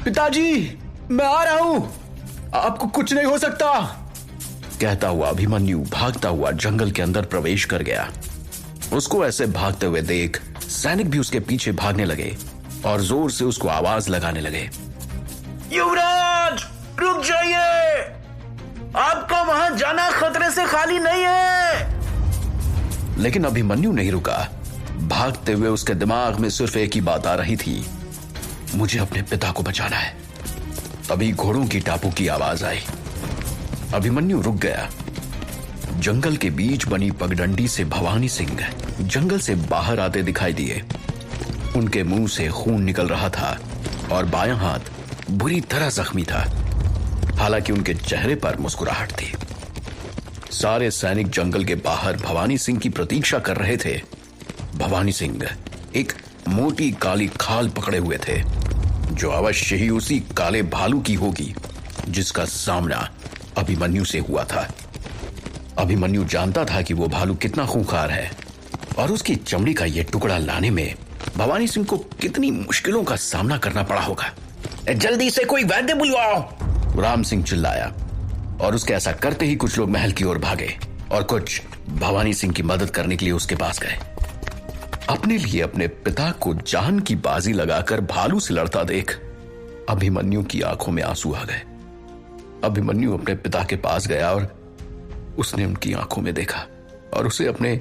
पिताजी, मैं आ रहा हूं, आपको कुछ नहीं हो सकता, कहता हुआ अभिमन्यु भागता हुआ जंगल के अंदर प्रवेश कर गया। उसको ऐसे भागते हुए देख सैनिक भी उसके पीछे भागने लगे और जोर से उसको आवाज लगाने लगे। युवराज, रुक जाइए, आपका वहां जाना खतरे से खाली नहीं है। लेकिन अभिमन्यु नहीं रुका। भागते हुए उसके दिमाग में सिर्फ एक ही बात आ रही थी, मुझे अपने पिता को बचाना है। तभी घोड़ों की टापों की आवाज आई। अभिमन्यु रुक गया। जंगल के बीच बनी पगडंडी से भवानी सिंह जंगल से बाहर आते दिखाई दिए। उनके मुंह से खून निकल रहा था और बायां हाथ बुरी तरह जख्मी था, हालांकि उनके चेहरे पर मुस्कुराहट थी। सारे सैनिक जंगल के बाहर भवानी सिंह की प्रतीक्षा कर रहे थे। भवानी सिंह एक मोटी काली खाल पकड़े हुए थे, जो अवश्य ही उसी काले भालू की होगी जिसका सामना अभिमन्यु से हुआ था। अभिमन्यु जानता था कि वो भालू कितना खूंखार है और उसकी चमड़ी का यह टुकड़ा लाने में भवानी सिंह को कितनी मुश्किलों का सामना करना पड़ा होगा। जल्दी से कोई वैद्य बुलवाओ, राम सिंह चिल्लाया, और उसके ऐसा करते ही कुछ लोग महल की ओर भागे और कुछ भवानी सिंह की मदद करने के लिए उसके पास गए। अपने लिए अपने पिता को जान की बाजी लगाकर भालू से लड़ता देख अभिमन्यु की आंखों में आंसू आ गए। अभिमन्यु अपने पिता के पास गया और उसने उनकी आंखों में देखा और उसे अपने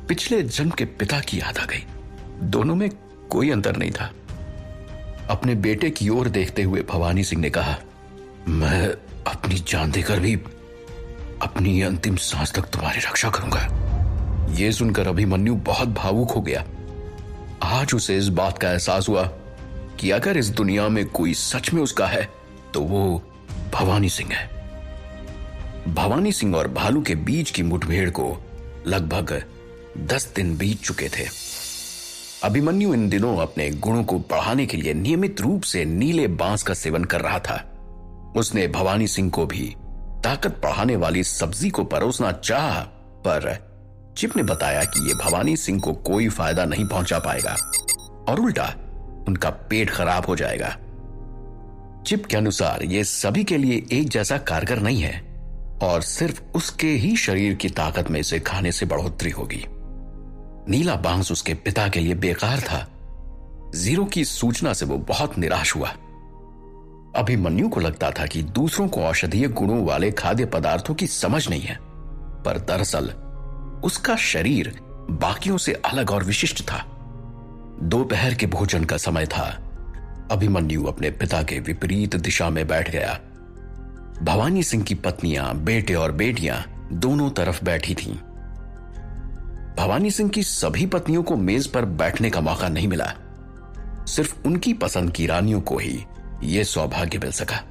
पिछले जन्म के पिता की याद आ गई। दोनों में कोई अंतर नहीं था। अपने बेटे की ओर देखते हुए भवानी सिंह ने कहा, मैं अपनी जान देकर भी अपनी अंतिम सांस तक तुम्हारी रक्षा करूंगा। यह सुनकर अभिमन्यु बहुत भावुक हो गया। आज उसे इस बात का एहसास हुआ कि अगर इस दुनिया में कोई सच में उसका है तो वो भवानी सिंह है। भवानी सिंह और भालू के बीच की मुठभेड़ को लगभग 10 दिन बीत चुके थे। अभिमन्यु इन दिनों अपने गुणों को बढ़ाने के लिए नियमित रूप से नीले बांस का सेवन कर रहा था। उसने भवानी सिंह को भी ताकत बढ़ाने वाली सब्जी को परोसना चाहा, पर चिप ने बताया कि यह भवानी सिंह को कोई फायदा नहीं पहुंचा पाएगा और उल्टा उनका पेट खराब हो जाएगा। चिप के अनुसार यह सभी के लिए एक जैसा कारगर नहीं है और सिर्फ उसके ही शरीर की ताकत में इसे खाने से बढ़ोतरी होगी। नीला बांस उसके पिता के लिए बेकार था। जीरो की सूचना से वो बहुत निराश हुआ। अभिमन्यु को लगता था कि दूसरों को औषधीय गुणों वाले खाद्य पदार्थों की समझ नहीं है, पर दरअसल उसका शरीर बाकियों से अलग और विशिष्ट था। दोपहर के भोजन का समय था। अभिमन्यु अपने पिता के विपरीत दिशा में बैठ गया। भवानी सिंह की पत्नियां, बेटे और बेटियां दोनों तरफ बैठी थीं। भवानी सिंह की सभी पत्नियों को मेज पर बैठने का मौका नहीं मिला। सिर्फ उनकी पसंद की रानियों को ही यह सौभाग्य मिल सका।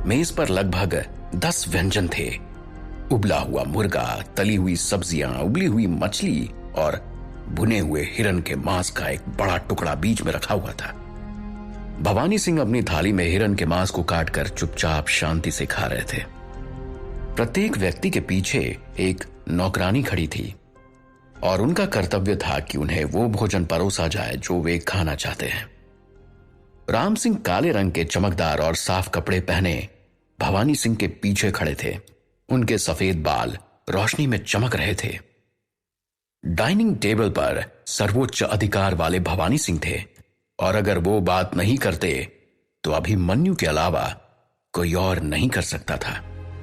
मेज पर लगभग 10 व्यंजन थे। उबला हुआ मुर्गा, तली हुई सब्जियां, उबली हुई मछली और भुने हुए हिरन के मांस का एक बड़ा टुकड़ा बीच में रखा हुआ था। भवानी सिंह अपनी थाली में हिरन के मांस को काटकर चुपचाप शांति से खा रहे थे। प्रत्येक व्यक्ति के पीछे एक नौकरानी खड़ी थी और उनका कर्तव्य था कि उन्हें वो भोजन परोसा जाए जो वे खाना चाहते हैं। राम सिंह काले रंग के चमकदार और साफ कपड़े पहने भवानी सिंह के पीछे खड़े थे। उनके सफेद बाल रोशनी में चमक रहे थे। डाइनिंग टेबल पर सर्वोच्च अधिकार वाले भवानी सिंह थे और अगर वो बात नहीं करते तो अभिमन्यु के अलावा कोई और नहीं कर सकता था।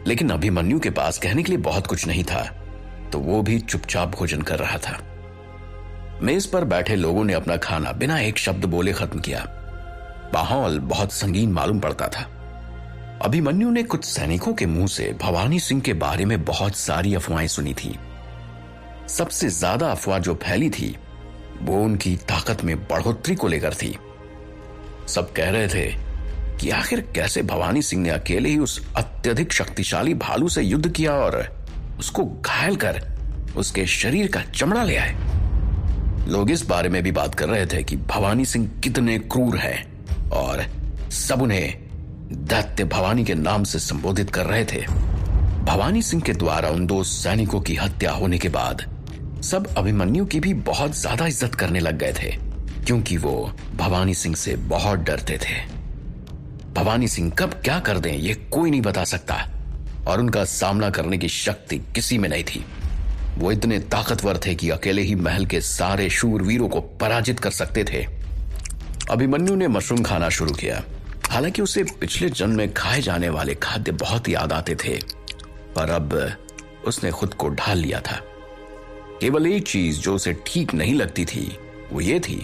लेकिन अभिमन्यु के पास कहने के लिए बहुत कुछ नहीं था, तो वो भी चुपचाप भोजन कर रहा था। मेज पर बैठे लोगों ने अपना खाना बिना एक शब्द बोले खत्म किया। माहौल बहुत संगीन मालूम पड़ता था। अभिमन्यु ने कुछ सैनिकों के मुंह से भवानी सिंह के बारे में बहुत सारी अफवाहें सुनी थी। सबसे ज्यादा अफवाह जो फैली थी वो उनकी ताकत में बढ़ोतरी को लेकर थी। सब कह रहे थे कि आखिर कैसे भवानी सिंह ने अकेले ही उस अत्यधिक शक्तिशाली भालू से युद्ध किया और उसको घायल कर उसके शरीर का चमड़ा ले आए। लोग इस बारे में भी बात कर रहे थे कि भवानी सिंह कितने क्रूर हैं और सब उन्हें दैत्य भवानी के नाम से संबोधित कर रहे थे। भवानी सिंह के द्वारा उन 2 सैनिकों की हत्या होने के बाद सब अभिमन्यु की भी बहुत ज्यादा इज्जत करने लग गए थे, क्योंकि वो भवानी सिंह से बहुत डरते थे। भवानी सिंह कब क्या कर दें ये कोई नहीं बता सकता, और उनका सामना करने की शक्ति किसी में नहीं थी। वो इतने ताकतवर थे कि अकेले ही महल के सारे शूरवीरों को पराजित कर सकते थे। अभिमन्यु ने मशरूम खाना शुरू किया। हालांकि उसे पिछले जन्म में खाए जाने वाले खाद्य बहुत याद आते थे, पर अब उसने खुद को ढाल लिया था। केवल एक चीज जो उसे ठीक नहीं लगती थी वो ये थी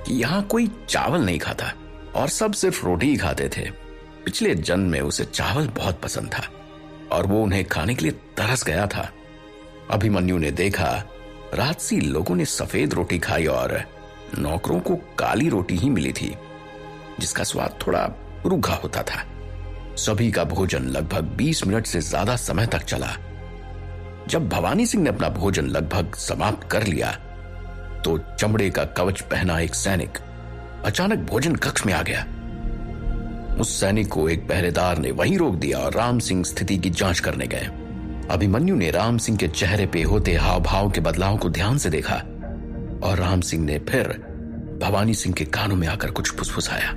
कि यहां कोई चावल नहीं खाता और सब सिर्फ रोटी ही खाते थे। पिछले जन्म में उसे चावल बहुत पसंद था और वो उन्हें खाने के लिए तरस गया था। अभिमन्यु ने देखा राजसी लोगों ने सफेद रोटी खाई और नौकरों को काली रोटी ही मिली थी, जिसका स्वाद थोड़ा रूखा होता था। सभी का भोजन लगभग 20 मिनट से ज्यादा समय तक चला। जब भवानी सिंह ने अपना भोजन लगभग समाप्त कर लिया तो चमड़े का कवच पहना एक सैनिक अचानक भोजन कक्ष में आ गया। उस सैनिक को एक पहरेदार ने वहीं रोक दिया और राम सिंह स्थिति की जांच करने गए। अभिमन्यु ने राम सिंह के चेहरे पे होते हाव भाव के बदलाव को ध्यान से देखा और राम सिंह ने फिर भवानी सिंह के कानों में आकर कुछ फुसफुसाया।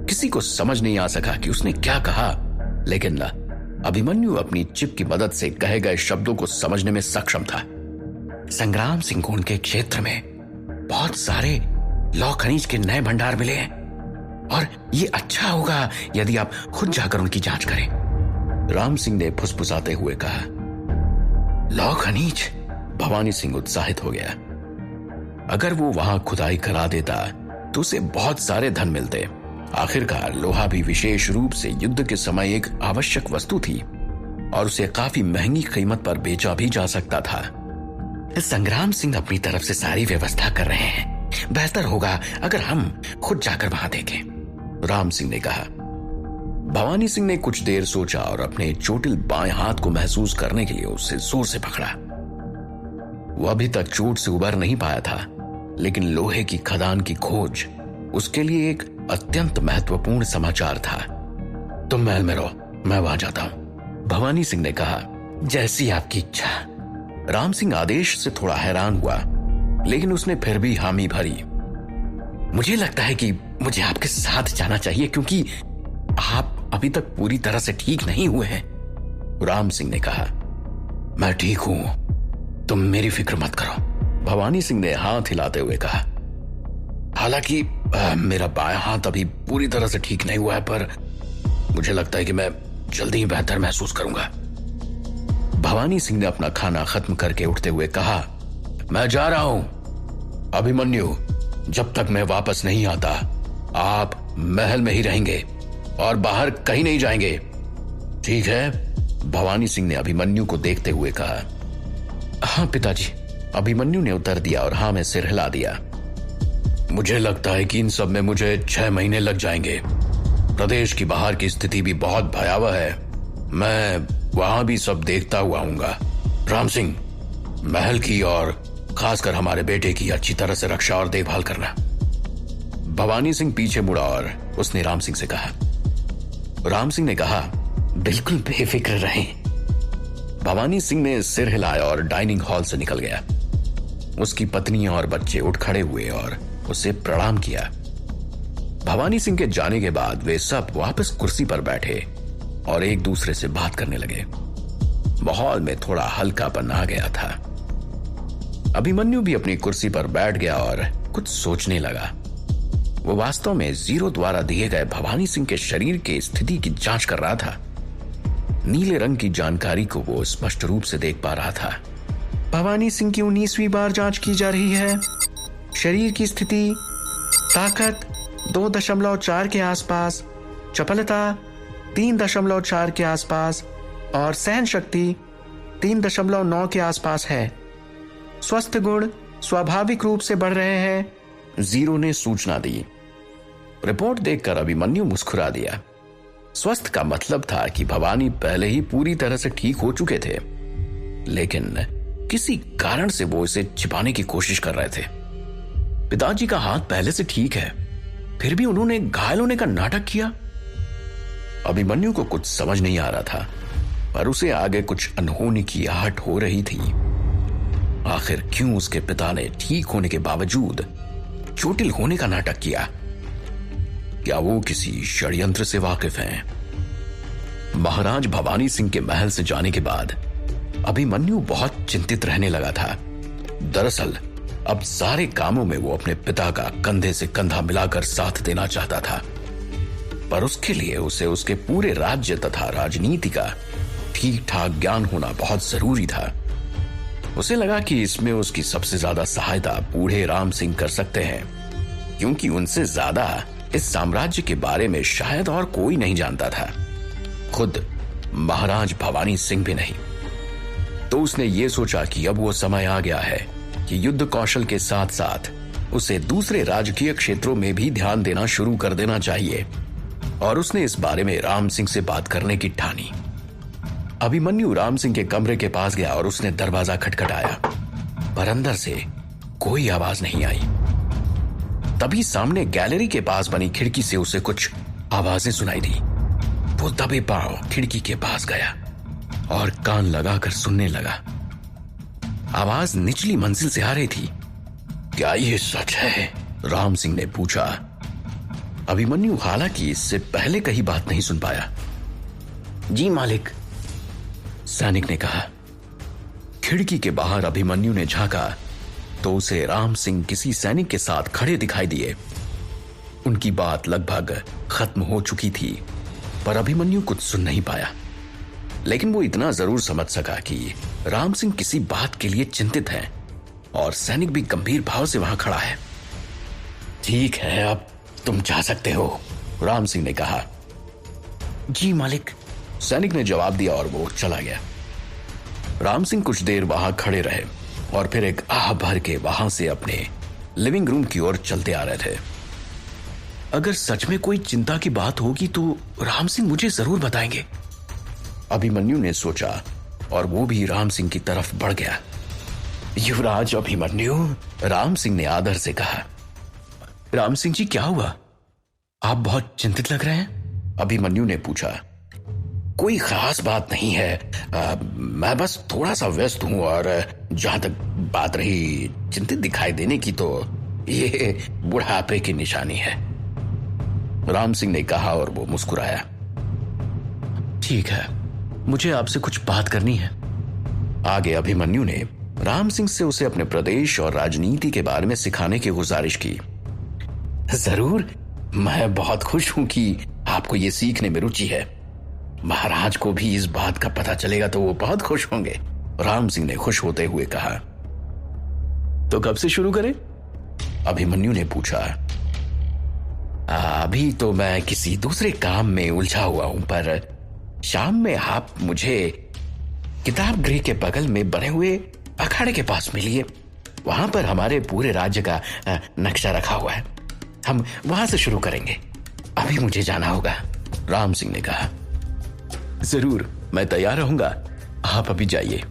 किसी को समझ नहीं आ सका कि उसने क्या कहा, लेकिन अभिमन्यु अपनी चिप की मदद से कहे गए शब्दों को समझने में सक्षम था। संग्राम सिंह को उनके क्षेत्र में बहुत सारे लौह खनिज के नए भंडार मिले हैं और ये अच्छा होगा यदि आप खुद जाकर उनकी जांच करें। राम सिंह ने फुसफुसाते हुए कहा। लौह खनिज? भवानी सिंह उत्साहित हो गया। अगर वो वहां खुदाई करा देता तो उसे बहुत सारे धन मिलते। आखिरकार लोहा भी विशेष रूप से युद्ध के समय एक आवश्यक वस्तु थी और उसे काफी महंगी कीमत पर बेचा भी जा सकता था। संग्राम सिंह अपनी तरफ से सारी व्यवस्था कर रहे हैं, बेहतर होगा अगर हम खुद जाकर वहां देखें, राम सिंह ने कहा। भवानी सिंह ने कुछ देर सोचा और अपने चोटिल बाएं हाथ को महसूस करने के लिए उसे जोर से पकड़ा। वो अभी तक चोट से उबर नहीं पाया था, लेकिन लोहे की खदान की खोज उसके लिए एक अत्यंत महत्वपूर्ण समाचार था। तुम महल में रहो, मैं वहां जाता हूं, भवानी सिंह ने कहा। जैसी आपकी इच्छा। राम सिंह आदेश से थोड़ा हैरान हुआ, लेकिन उसने फिर भी हामी भरी। मुझे लगता है कि मुझे आपके साथ जाना चाहिए क्योंकि आप अभी तक पूरी तरह से ठीक नहीं हुए हैं, राम सिंह ने कहा। मैं ठीक हूं, तुम मेरी फिक्र मत करो, भवानी सिंह ने हाथ हिलाते हुए कहा। हालांकि मेरा बायां हाथ अभी पूरी तरह से ठीक नहीं हुआ है, पर मुझे लगता है कि मैं जल्दी ही बेहतर महसूस करूंगा। भवानी सिंह ने अपना खाना खत्म करके उठते हुए कहा। मैं जा रहा हूं अभिमन्यु, जब तक मैं वापस नहीं आता आप महल में ही रहेंगे और बाहर कहीं नहीं जाएंगे, ठीक है? भवानी सिंह ने अभिमन्यु को देखते हुए कहा। हाँ पिताजी, अभिमन्यु ने उत्तर दिया और हाँ में सिर हिला दिया। मुझे लगता है कि इन सब में मुझे 6 महीने लग जाएंगे। प्रदेश की बाहर की स्थिति भी बहुत भयावह है, मैं वहां भी सब देखता हुआ आऊंगा। राम सिंह, महल की और खासकर हमारे बेटे की अच्छी तरह से रक्षा और देखभाल करना। भवानी सिंह पीछे मुड़ा और उसने राम सिंह से कहा। राम सिंह ने कहा, बिल्कुल बेफिक्र रहें। भवानी सिंह ने सिर हिलाया और डाइनिंग हॉल से निकल गया। उसकी पत्नी और बच्चे उठ खड़े हुए और उसे प्रणाम किया। भवानी सिंह के जाने के बाद वे सब वापस कुर्सी पर बैठे और एक दूसरे से बात करने लगे। माहौल में थोड़ा हल्कापन आ गया था। अभिमन्यु भी अपनी कुर्सी पर बैठ गया और कुछ सोचने लगा। वो वास्तव में जीरो द्वारा दिए गए भवानी सिंह के शरीर की स्थिति की जांच कर रहा था। नीले रंग की जानकारी को वो स्पष्ट रूप से देख पा रहा था। भवानी सिंह की 19वीं बार जांच की जा रही है। शरीर की स्थिति, ताकत 2.4 के आसपास, चपलता 3.4 के आसपास और सहन शक्ति 3.9 के आसपास है। स्वस्थ गुण स्वाभाविक रूप से बढ़ रहे हैं, जीरो ने सूचना दी। रिपोर्ट देखकर अभिमन्यु मुस्कुरा दिया। स्वस्थ का मतलब था कि भवानी पहले ही पूरी तरह से ठीक हो चुके थे, लेकिन किसी कारण से वो इसे छिपाने की कोशिश कर रहे थे। पिताजी का हाथ पहले से ठीक है, फिर भी उन्होंने घायल होने का नाटक किया। अभिमन्यु को कुछ समझ नहीं आ रहा था, पर उसे आगे कुछ अनहोनी की आहट हो रही थी। आखिर क्यों उसके पिता ने ठीक होने के बावजूद चोटिल होने का नाटक किया? क्या वो किसी षड्यंत्र से वाकिफ हैं? महाराज भवानी सिंह के महल से जाने के बाद अभिमन्यु बहुत चिंतित रहने लगा था। दरअसल अब सारे कामों में वो अपने पिता का कंधे से कंधा मिलाकर साथ देना चाहता था, पर उसके लिए उसे उसके पूरे राज्य तथा राजनीति का ठीक ठाक ज्ञान होना बहुत जरूरी था। उसे लगा कि इसमें उसकी सबसे ज्यादा सहायता बूढ़े राम सिंह कर सकते हैं, क्योंकि उनसे ज्यादा इस साम्राज्य के बारे में शायद और कोई नहीं जानता था, खुद महाराज भवानी सिंह भी नहीं। तो उसने ये सोचा कि अब वो समय आ गया है कि युद्ध कौशल के साथ साथ उसे दूसरे राजकीय क्षेत्रों में भी ध्यान देना शुरू कर देना चाहिए, और उसने इस बारे में राम सिंह से बात करने की ठानी। अभिमन्यु राम सिंह के कमरे के पास गया और उसने दरवाजा खटखटाया, पर अंदर से कोई आवाज नहीं आई। तभी सामने गैलरी के पास बनी खिड़की से उसे कुछ आवाजें सुनाई दी। वो दबे पांव खिड़की के पास गया और कान लगाकर सुनने लगा। आवाज निचली मंजिल से आ रही थी। क्या ये सच है? राम सिंह ने पूछा। अभिमन्यु हालांकि इससे पहले कहीं बात नहीं सुन पाया। जी मालिक, सैनिक ने कहा। खिड़की के बाहर अभिमन्यु ने झांका तो उसे राम सिंह किसी सैनिक के साथ खड़े दिखाई दिए। उनकी बात लगभग खत्म हो चुकी थी, पर अभिमन्यु कुछ सुन नहीं पाया, लेकिन वो इतना जरूर समझ सका कि राम सिंह किसी बात के लिए चिंतित हैं और सैनिक भी गंभीर भाव से वहां खड़ा है। ठीक है, अब तुम जा सकते हो, राम सिंह ने कहा। जी मालिक, सैनिक ने जवाब दिया और वो चला गया। राम सिंह कुछ देर वहां खड़े रहे और फिर एक आह भर के वहां से अपने लिविंग रूम की ओर चलते आ रहे थे। अगर सच में कोई चिंता की बात होगी तो राम सिंह मुझे जरूर बताएंगे, अभिमन्यु ने सोचा, और वो भी राम सिंह की तरफ बढ़ गया। युवराज अभिमन्यु, राम सिंह ने आदर से कहा। राम सिंह जी, क्या हुआ? आप बहुत चिंतित लग रहे हैं, अभिमन्यु ने पूछा। कोई खास बात नहीं है, मैं बस थोड़ा सा व्यस्त हूं, और जहां तक बात रही चिंतित दिखाई देने की, तो ये बुढ़ापे की निशानी है, राम सिंह ने कहा और वो मुस्कुराया। ठीक है, मुझे आपसे कुछ बात करनी है। आगे अभिमन्यु ने राम सिंह से उसे अपने प्रदेश और राजनीति के बारे में सिखाने की गुजारिश की। जरूर, मैं बहुत खुश हूं कि आपको ये सीखने में रुचि है। महाराज को भी इस बात का पता चलेगा तो वो बहुत खुश होंगे, राम सिंह ने खुश होते हुए कहा। तो कब से शुरू करें? अभिमन्यु ने पूछा। अभी तो मैं किसी दूसरे काम में उलझा हुआ हूं, पर शाम में आप मुझे किताब गृह के बगल में बने हुए अखाड़े के पास मिलिए। वहां पर हमारे पूरे राज्य का नक्शा रखा हुआ है। हम वहां से शुरू करेंगे। अभी मुझे जाना होगा, राम सिंह ने कहा। जरूर, मैं तैयार रहूंगा, आप अभी जाइए।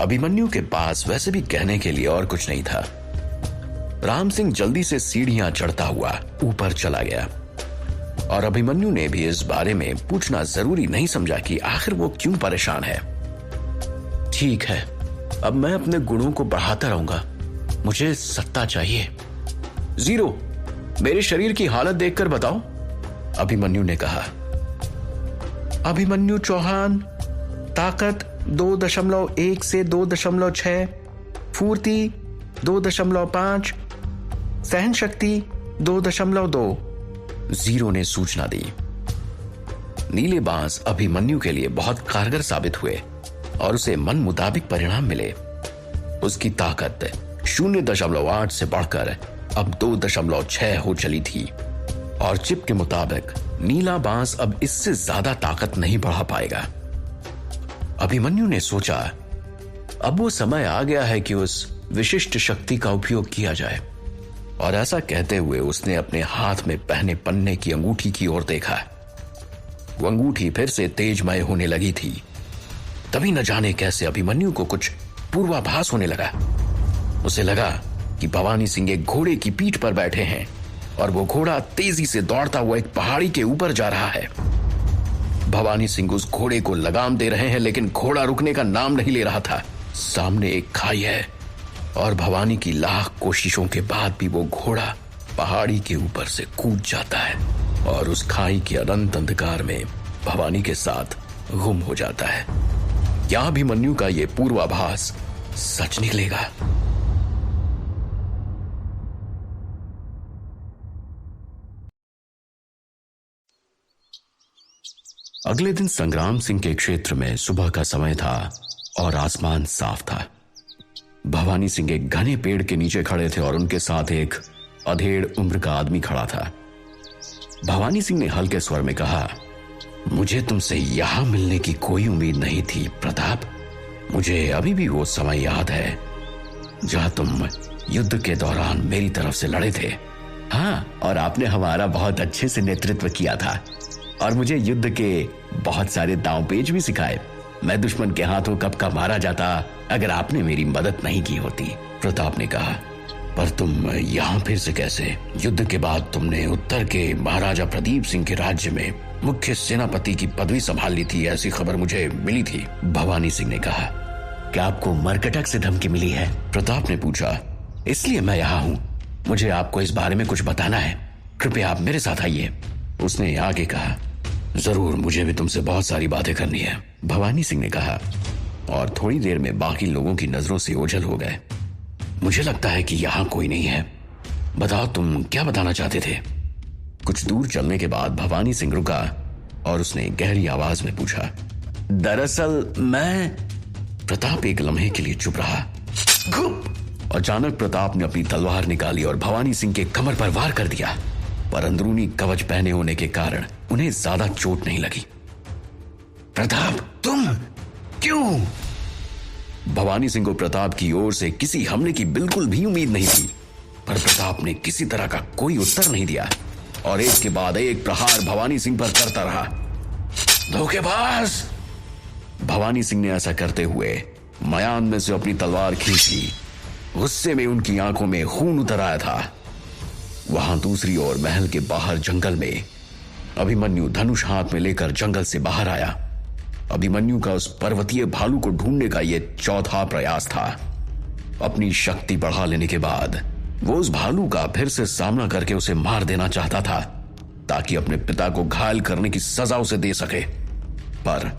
अभिमन्यु के पास वैसे भी कहने के लिए और कुछ नहीं था। राम सिंह जल्दी से सीढ़ियां चढ़ता हुआ ऊपर चला गया, और अभिमन्यु ने भी इस बारे में पूछना जरूरी नहीं समझा कि आखिर वो क्यों परेशान है। ठीक है, अब मैं अपने गुणों को बढ़ाता रहूंगा। मुझे सत्ता चाहिए। 0, मेरे शरीर की हालत देखकर बताओ, अभिमन्यु ने कहा। अभिमन्यु चौहान, ताकत 2.1 से 2.6, फुर्ती 2.5, सहन शक्ति 2.2, 0 ने सूचना दी। नीले बांस अभिमन्यु के लिए बहुत कारगर साबित हुए और उसे मन मुताबिक परिणाम मिले। उसकी ताकत 0.8 से बढ़कर अब 2.6 हो चली थी, और चिप के मुताबिक नीला बांस अब इससे ज्यादा ताकत नहीं बढ़ा पाएगा। अभिमन्यु ने सोचा, अब वो समय आ गया है कि उस विशिष्ट शक्ति का उपयोग किया जाए, और ऐसा कहते हुए उसने अपने हाथ में पहने पन्ने की अंगूठी की ओर देखा। वो अंगूठी फिर से तेजमय होने लगी थी। तभी न जाने कैसे अभिमन्यु को कुछ पूर्वाभास होने लगा। उसे लगा कि भवानी सिंह एक घोड़े की पीठ पर बैठे हैं, और वो घोड़ा तेजी से दौड़ता हुआ एक पहाड़ी के ऊपर जा रहा है। भवानी सिंह उस घोड़े को लगाम दे रहे हैं, लेकिन घोड़ा रुकने का नाम नहीं ले रहा था। सामने एक खाई है, और भवानी की लाख कोशिशों के बाद भी वो घोड़ा पहाड़ी के ऊपर से कूद जाता है और उस खाई के अनंत अंधकार में भवानी के साथ गुम हो जाता है। क्या अभिमन्यु का यह पूर्वाभास सच निकलेगा? अगले दिन संग्राम सिंह के क्षेत्र में सुबह का समय था और आसमान साफ था। भवानी सिंह एक घने पेड़ के नीचे खड़े थे और उनके साथ एक अधेड़ उम्र का आदमी खड़ा था। भवानी सिंह ने हल्के स्वर में कहा, मुझे तुमसे यहां मिलने की कोई उम्मीद नहीं थी प्रताप। मुझे अभी भी वो समय याद है जहां तुम युद्ध के दौरान मेरी तरफ से लड़े थे। हाँ, और आपने हमारा बहुत अच्छे से नेतृत्व किया था और मुझे युद्ध के बहुत सारे दांव पेच भी सिखाए। मैं दुश्मन के हाथों कब का मारा जाता अगर आपने मेरी मदद नहीं की होती। प्रताप ने कहा, पर तुम यहां फिर से कैसे? युद्ध के बाद तुमने उत्तर के महाराजा प्रदीप सिंह के राज्य में मुख्य सेनापति की पदवी संभाल ली थी, ऐसी खबर मुझे मिली थी। भवानी सिंह ने कहा, क्या आपको मरकटक से धमकी मिली है? प्रताप ने पूछा, इसलिए मैं यहाँ हूँ। मुझे आपको इस बारे में कुछ बताना है, कृपया आप मेरे साथ आइए। उसने आगे कहा, जरूर, मुझे भी तुमसे बहुत सारी बातें करनी है। भवानी सिंह ने कहा और थोड़ी देर में बाकी लोगों की नजरों से ओझल हो गए। मुझे लगता है कि यहाँ कोई नहीं है। बताओ, तुम क्या बताना चाहते थे? कुछ दूर चलने के बाद भवानी सिंह रुका और उसने गहरी आवाज में पूछा, दरअसल मैं। प्रताप एक लम्हे के लिए चुप रहा। अचानक प्रताप ने अपनी तलवार निकाली और भवानी सिंह के कमर पर वार कर दिया, पर अंदरूनी कवच पहने होने के कारण उन्हें ज्यादा चोट नहीं लगी। प्रताप, तुम क्यों? भवानी सिंह को प्रताप की ओर से किसी हमले की बिल्कुल भी उम्मीद नहीं थी, पर प्रताप ने किसी तरह का कोई उत्तर नहीं दिया और एक के बाद एक प्रहार भवानी सिंह पर करता रहा। धोखेबाज! भवानी सिंह ने ऐसा करते हुए मयान में से अपनी तलवार खींची। गुस्से में उनकी आंखों में खून उतर आया था। वहां दूसरी ओर महल के बाहर जंगल में अभिमन्यु धनुष हाथ में लेकर जंगल से बाहर आया। अभिमन्यु का उस पर्वतीय भालू को ढूंढने का यह चौथा प्रयास था। अपनी शक्ति बढ़ा लेने के बाद वो उस भालू का फिर से सामना करके उसे मार देना चाहता था ताकि अपने पिता को घायल करने की सजा उसे दे सके, पर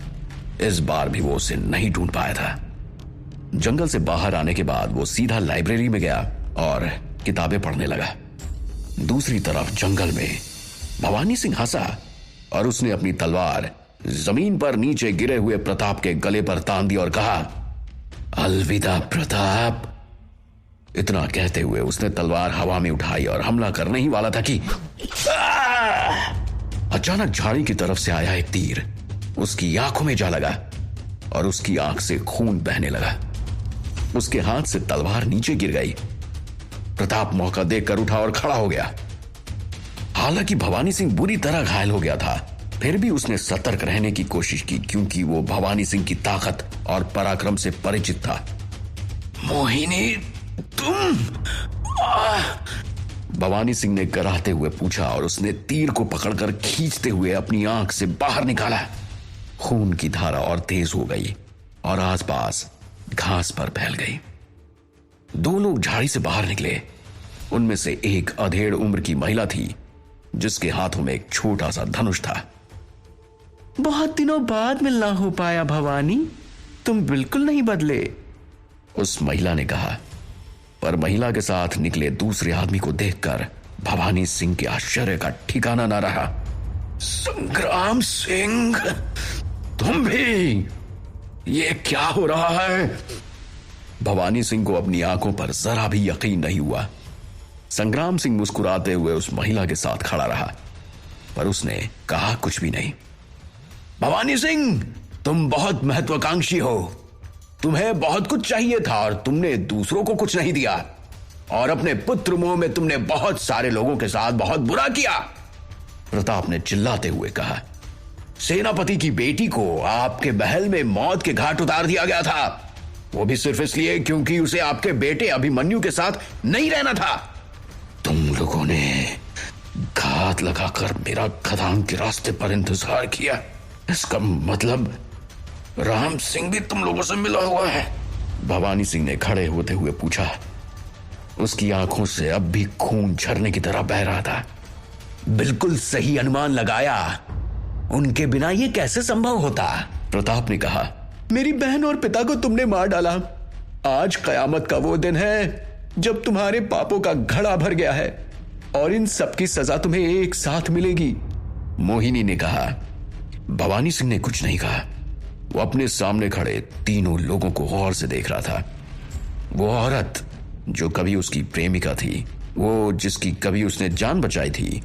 इस बार भी वो उसे नहीं ढूंढ पाया था। जंगल से बाहर आने के बाद वो सीधा लाइब्रेरी में गया और किताबें पढ़ने लगा। दूसरी तरफ जंगल में भवानी सिंह हंसा और उसने अपनी तलवार जमीन पर नीचे गिरे हुए प्रताप के गले पर तान दी और कहा, अलविदा प्रताप। इतना कहते हुए उसने तलवार हवा में उठाई और हमला करने ही वाला था कि अचानक झाड़ी की तरफ से आया एक तीर उसकी आंखों में जा लगा और उसकी आंख से खून बहने लगा। उसके हाथ से तलवार नीचे गिर गई। प्रताप मौका देखकर उठा और खड़ा हो गया। हालांकि भवानी सिंह बुरी तरह घायल हो गया था, फिर भी उसने सतर्क रहने की कोशिश की क्योंकि वो भवानी सिंह की ताकत और पराक्रम से परिचित था। मोहिनी, तुम? भवानी सिंह ने कराहते हुए पूछा और उसने तीर को पकड़कर खींचते हुए अपनी आंख से बाहर निकाला। खून की धारा और तेज हो गई और आसपास घास पर फैल गई। दो लोग झाड़ी से बाहर निकले। उनमें से एक अधेड़ उम्र की महिला थी जिसके हाथों में एक छोटा सा धनुष था। बहुत दिनों बाद मिलना हो पाया भवानी, तुम बिल्कुल नहीं बदले, उस महिला ने कहा। पर महिला के साथ निकले दूसरे आदमी को देखकर भवानी सिंह के आश्चर्य का ठिकाना ना रहा। संग्राम सिंह, तुम भी? ये क्या हो रहा है? भवानी सिंह को अपनी आंखों पर जरा भी यकीन नहीं हुआ। संग्राम सिंह मुस्कुराते हुए उस महिला के साथ खड़ा रहा, पर उसने कहा कुछ भी नहीं। भवानी सिंह, तुम बहुत महत्वाकांक्षी हो। तुम्हें बहुत कुछ चाहिए था और तुमने दूसरों को कुछ नहीं दिया, और अपने पुत्र मोह में तुमने बहुत सारे लोगों के साथ बहुत बुरा किया। प्रताप ने चिल्लाते हुए कहा, सेनापति की बेटी को आपके महल में मौत के घाट उतार दिया गया था, वो भी सिर्फ इसलिए क्योंकि उसे आपके बेटे अभिमन्यु के साथ नहीं रहना था। तुम लोगों ने घात लगाकर मेरा खदान के रास्ते पर इंतजार किया, इसका मतलब राम सिंह भी तुम लोगों से मिला हुआ है? भवानी सिंह ने खड़े होते हुए पूछा। उसकी आंखों से अब भी खून झरने की तरह बह रहा था। बिल्कुल सही अनुमान लगाया। उनके बिना यह कैसे संभव होता? प्रताप ने कहा, मेरी बहन और पिता को तुमने मार डाला। आज कयामत का वो दिन है जब तुम्हारे पापों का घड़ा भर गया है और इन सब की सजा तुम्हें एक साथ मिलेगी। मोहिनी ने कहा। भवानी सिंह ने कुछ नहीं कहा। वो अपने सामने खड़े तीनों लोगों को गौर से देख रहा था। वो औरत जो कभी उसकी प्रेमिका थी, वो जिसकी कभी उसने जान बचाई थी,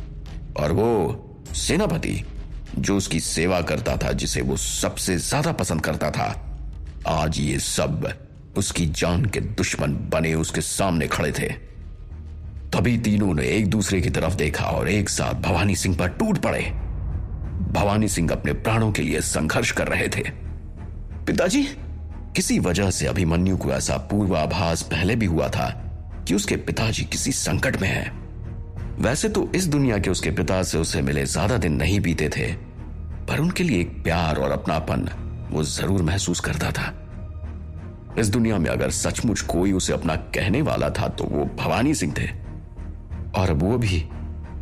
और वो सेनापति जो उसकी सेवा करता था, जिसे वो सबसे ज्यादा पसंद करता था। आज ये सब उसकी जान के दुश्मन बने उसके सामने खड़े थे। तभी तीनों ने एक दूसरे की तरफ देखा और एक साथ भवानी सिंह पर टूट पड़े। भवानी सिंह अपने प्राणों के लिए संघर्ष कर रहे थे। पिताजी, किसी वजह से अभिमन्यु को ऐसा पूर्वाभास पहले भी हुआ था कि उसके पिताजी किसी संकट में हैं। वैसे तो इस दुनिया के उसके पिता से उसे मिले ज्यादा दिन नहीं बीते थे, पर उनके लिए एक प्यार और अपनापन वो जरूर महसूस करता था। इस दुनिया में अगर सचमुच कोई उसे अपना कहने वाला था तो वो भवानी सिंह थे, और अब वो भी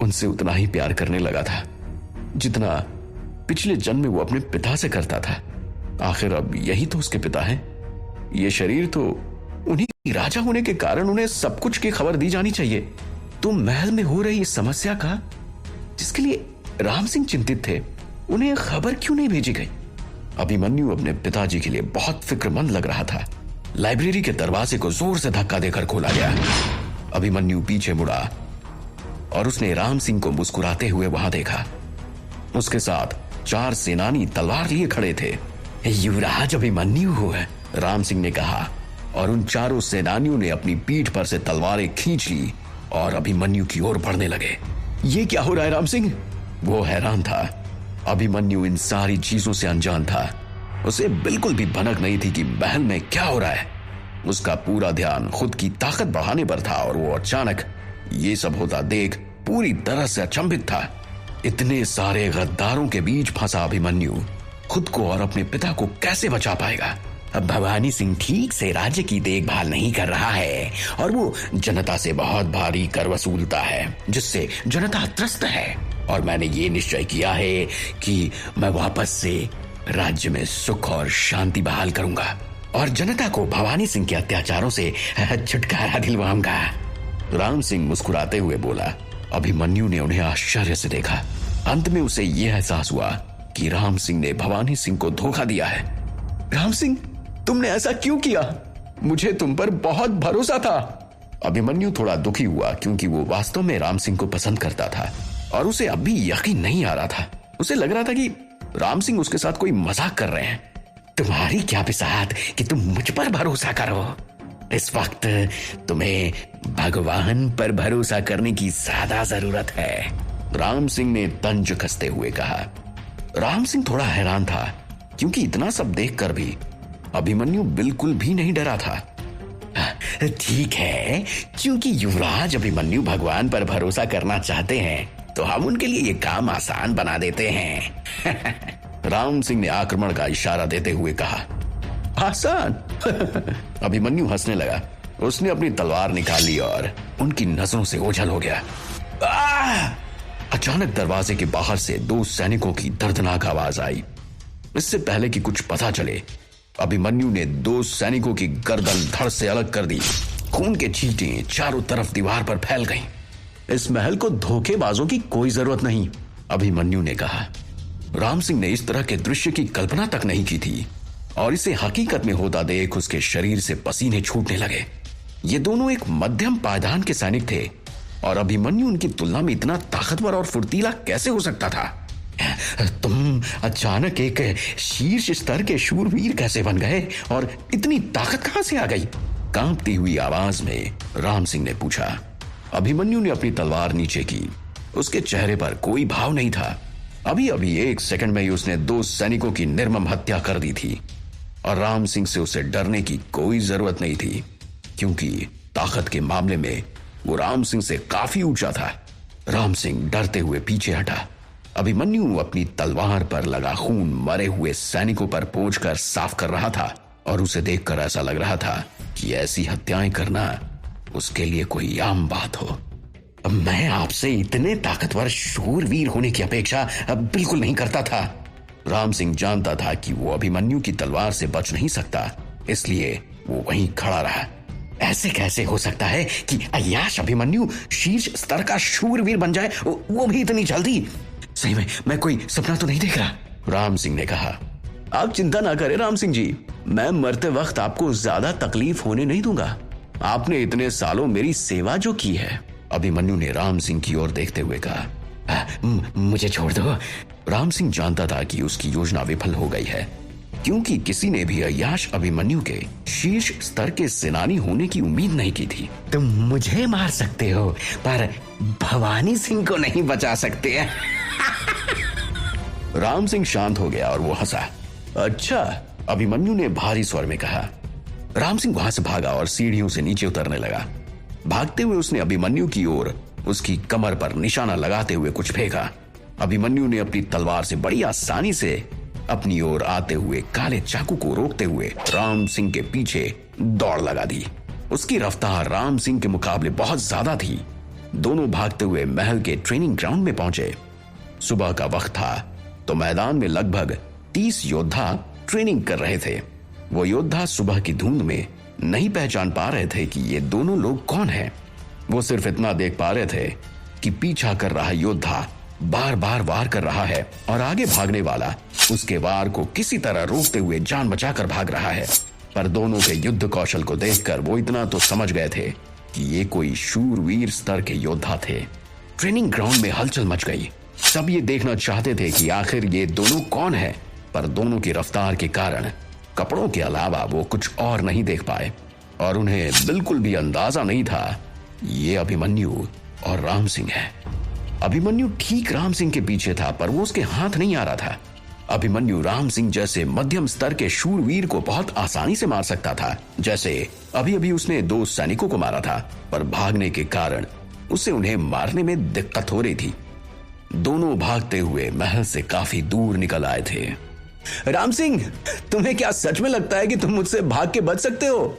उनसे उतना ही प्यार करने लगा था जितना पिछले जन्म में वो अपने पिता से करता था। आखिर अब यही तो उसके पिता हैं। ये शरीर तो उन्हीं राजा होने के कारण उन्हें सब कुछ की खबर दी जानी चाहिए। तो महल में हो रही इस समस्या का, जिसके लिए राम सिंह चिंतित थे, उन्हें खबर क्यों नहीं भेजी गई? अभिमन्यु अपने पिताजी के लिए बहुत फिक्रमंद लग रहा था। लाइब्रेरी के दरवाजे को जोर से धक्का देकर खोला गया। अभिमन्यु पीछे मुड़ा और उसने राम सिंह को मुस्कुराते हुए वहां देखा। उसके साथ 4 सेनानी तलवार लिए खड़े थे। युवराज अभिमन्यु हो है, राम सिंह ने कहा, और उन चारों सेनानियों ने अपनी पीठ पर से तलवारें खींच ली और अभिमन्यु की ओर बढ़ने लगे। ये क्या हो रहा है राम सिंह? वो हैरान था। अभिमन्यु इन सारी चीजों से अनजान था। उसे बिल्कुल भी भनक नहीं थी कि महल में क्या हो रहा है। उसका पूरा ध्यान खुद की ताकत बढ़ाने पर था, और वो अचानक ये सब होता देख पूरी तरह से अचंभित था। इतने सारे गद्दारों के बीच फंसा अभिमन्यु खुद को और अपने पिता को कैसे बचा पाएगा? अब भवानी सिंह ठीक से राज्य की देखभाल नहीं कर रहा है और वो जनता से बहुत भारी कर वसूलता है, जिससे जनता त्रस्त है। और मैंने ये निश्चय किया है कि मैं वापस से राज्य में सुख और शांति बहाल करूंगा और जनता को भवानी सिंह के अत्याचारों से छुटकारा दिलवाऊंगा। राम सिंह मुस्कुराते हुए बोला। अभिमन्यु ने उन्हें आश्चर्य से देखा। अंत में उसे यह एहसास हुआ कि राम सिंह ने भवानी सिंह को धोखा दिया है। राम सिंह, तुमने ऐसा क्यों किया? मुझे तुम पर बहुत भरोसा था। अभिमन्यु थोड़ा दुखी हुआ, क्योंकि वो वास्तव में राम सिंह को पसंद करता था और उसे अब भी यकीन नहीं आ रहा था। उसे लग रहा था कि राम सिंह उसके साथ कोई मजाक कर रहे हैं। तुम्हारी क्या बिसात कि तुम मुझ पर भरोसा करो। इस वक्त तुम्हें भगवान पर भरोसा करने की ज्यादा जरूरत है, राम सिंह ने तंज कसते हुए कहा। राम सिंह थोड़ा हैरान था, क्योंकि इतना सब देखकर भी अभिमन्यु बिल्कुल भी नहीं डरा था। ठीक है, क्योंकि युवराज अभिमन्यु भगवान पर भरोसा करना चाहते हैं, तो हम उनके लिए ये काम आसान बना देते हैं। राम सिंह ने आक्रमण का इशारा देते हुए कहा। आसान? अभिमन्यु हंसने लगा। उसने अपनी तलवार निकाली और उनकी नजरों से ओझल हो गया। अचानक दरवाजे के बाहर से 2 सैनिकों की दर्दनाक आवाज आई। इससे पहले कि कुछ पता चले, अभिमन्यु ने 2 सैनिकों की गर्दन धड़ से अलग कर दी। खून के छींटे चारों तरफ दीवार पर फैल गईं। इस महल को धोखेबाजों की कोई जरूरत नहीं, अभिमन्यु ने कहा। राम सिंह ने इस तरह के दृश्य की कल्पना तक नहीं की थी, और इसे हकीकत में होता देख उसके शरीर से पसीने छूटने लगे। ये दोनों एक मध्यम पायदान के सैनिक थे, और अभिमन्यु उनकी तुलना में इतना ताकतवर और फुर्तीला कैसे हो सकता था? तुम अचानक एक शीर्ष स्तर के शूरवीर कैसे बन गए, और इतनी ताकत कहां से आ गई? कांपती हुई आवाज में राम सिंह ने पूछा। अभिमन्यु ने अपनी तलवार नीचे की। उसके चेहरे पर कोई भाव नहीं था। अभी अभी 1 सेकंड में ही उसने 2 सैनिकों की निर्मम हत्या कर दी थी, और राम सिंह से उसे डरने की कोई जरूरत नहीं थी, क्योंकि ताकत के मामले में वो राम सिंह से काफी ऊंचा था। राम सिंह डरते हुए पीछे हटा। अभिमन्यु अपनी तलवार पर लगा खून मरे हुए सैनिकों पर पोंछकर साफ कर रहा था, और उसे देखकर ऐसा लग रहा था कि ऐसी हत्याएं करना उसके लिए कोई आम बात हो। अब मैं आपसे इतने ताकतवर शूरवीर होने की अपेक्षा अब बिल्कुल नहीं करता था। राम सिंह जानता था कि वो अभिमन्यु की तलवार से बच नहीं सकता, इसलिए वो वहीं खड़ा रहा। ऐसे कैसे हो सकता है कि अय्याश अभिमन्यु शीर्ष स्तर का शूरवीर बन जाए, वो भी इतनी जल्दी? सही में मैं कोई सपना तो नहीं देख रहा? राम सिंह ने कहा। आप चिंता ना करें राम सिंह जी, मैं मरते वक्त आपको ज्यादा तकलीफ होने नहीं दूंगा। आपने इतने सालों मेरी सेवा जो की है। अभिमन्यु ने राम सिंह की ओर देखते हुए कहा, मुझे छोड़ दो। राम सिंह जानता था कि उसकी योजना विफल हो गई है, क्योंकि किसी ने भी अय्याश अभिमन्यु के शीर्ष स्तर के सेनानी होने की उम्मीद नहीं की थी। तुम मुझे मार सकते हो, पर भवानी सिंह को नहीं बचा सकते। राम सिंह शांत हो गया और वो हंसा। अच्छा, अभिमन्यु ने भारी स्वर में कहा। राम सिंह वहां से भागा और सीढ़ियों से नीचे उतरने लगा। भागते हुए उसने अभिमन्यु की ओर उसकी कमर पर निशाना लगाते हुए कुछ फेंका। अभिमन्यु ने अपनी तलवार से बड़ी आसानी से अपनी ओर आते हुए काले चाकू को रोकते हुए राम सिंह के पीछे दौड़ लगा दी। उसकी रफ्तार राम सिंह के मुकाबले बहुत ज्यादा थी। दोनों भागते हुए महल के ट्रेनिंग ग्राउंड में पहुंचे। सुबह का वक्त था तो मैदान में लगभग 30 योद्धा ट्रेनिंग कर रहे थे। वो योद्धा सुबह की धुंध में नहीं पहचान पा रहे थे कि ये दोनों लोग कौन हैं। वो सिर्फ इतना देख पा रहे थे कि पीछा कर रहा योद्धा बार बार वार कर रहा है और आगे भागने वाला उसके वार को किसी तरह रोकते हुए जान बचाकर भाग रहा है। पर दोनों के युद्ध कौशल को देखकर वो इतना तो समझ गए थे कि ये कोई शूरवीर स्तर के योद्धा थे। ट्रेनिंग ग्राउंड में हलचल मच गई। सब ये देखना चाहते थे कि आखिर ये दोनों कौन है, पर दोनों की रफ्तार के कारण कपड़ों के अलावा वो कुछ और नहीं देख पाए और उन्हें बिल्कुल भी अंदाजा नहीं था ये अभिमन्यु और राम सिंह है। अभिमन्यु ठीक राम सिंह के पीछे था, पर वो उसके हाथ नहीं आ रहा था। अभिमन्यु राम सिंह जैसे मध्यम स्तर के शूरवीर को बहुत आसानी से मार सकता था, जैसे अभी अभी उसने 2 सैनिकों को मारा था, पर भागने के कारण उसे उन्हें मारने में दिक्कत हो रही थी। दोनों भागते हुए महल से काफी दूर निकल आए थे। राम सिंह, तुम्हें क्या सच में लगता है कि तुम मुझसे भाग के बच सकते हो?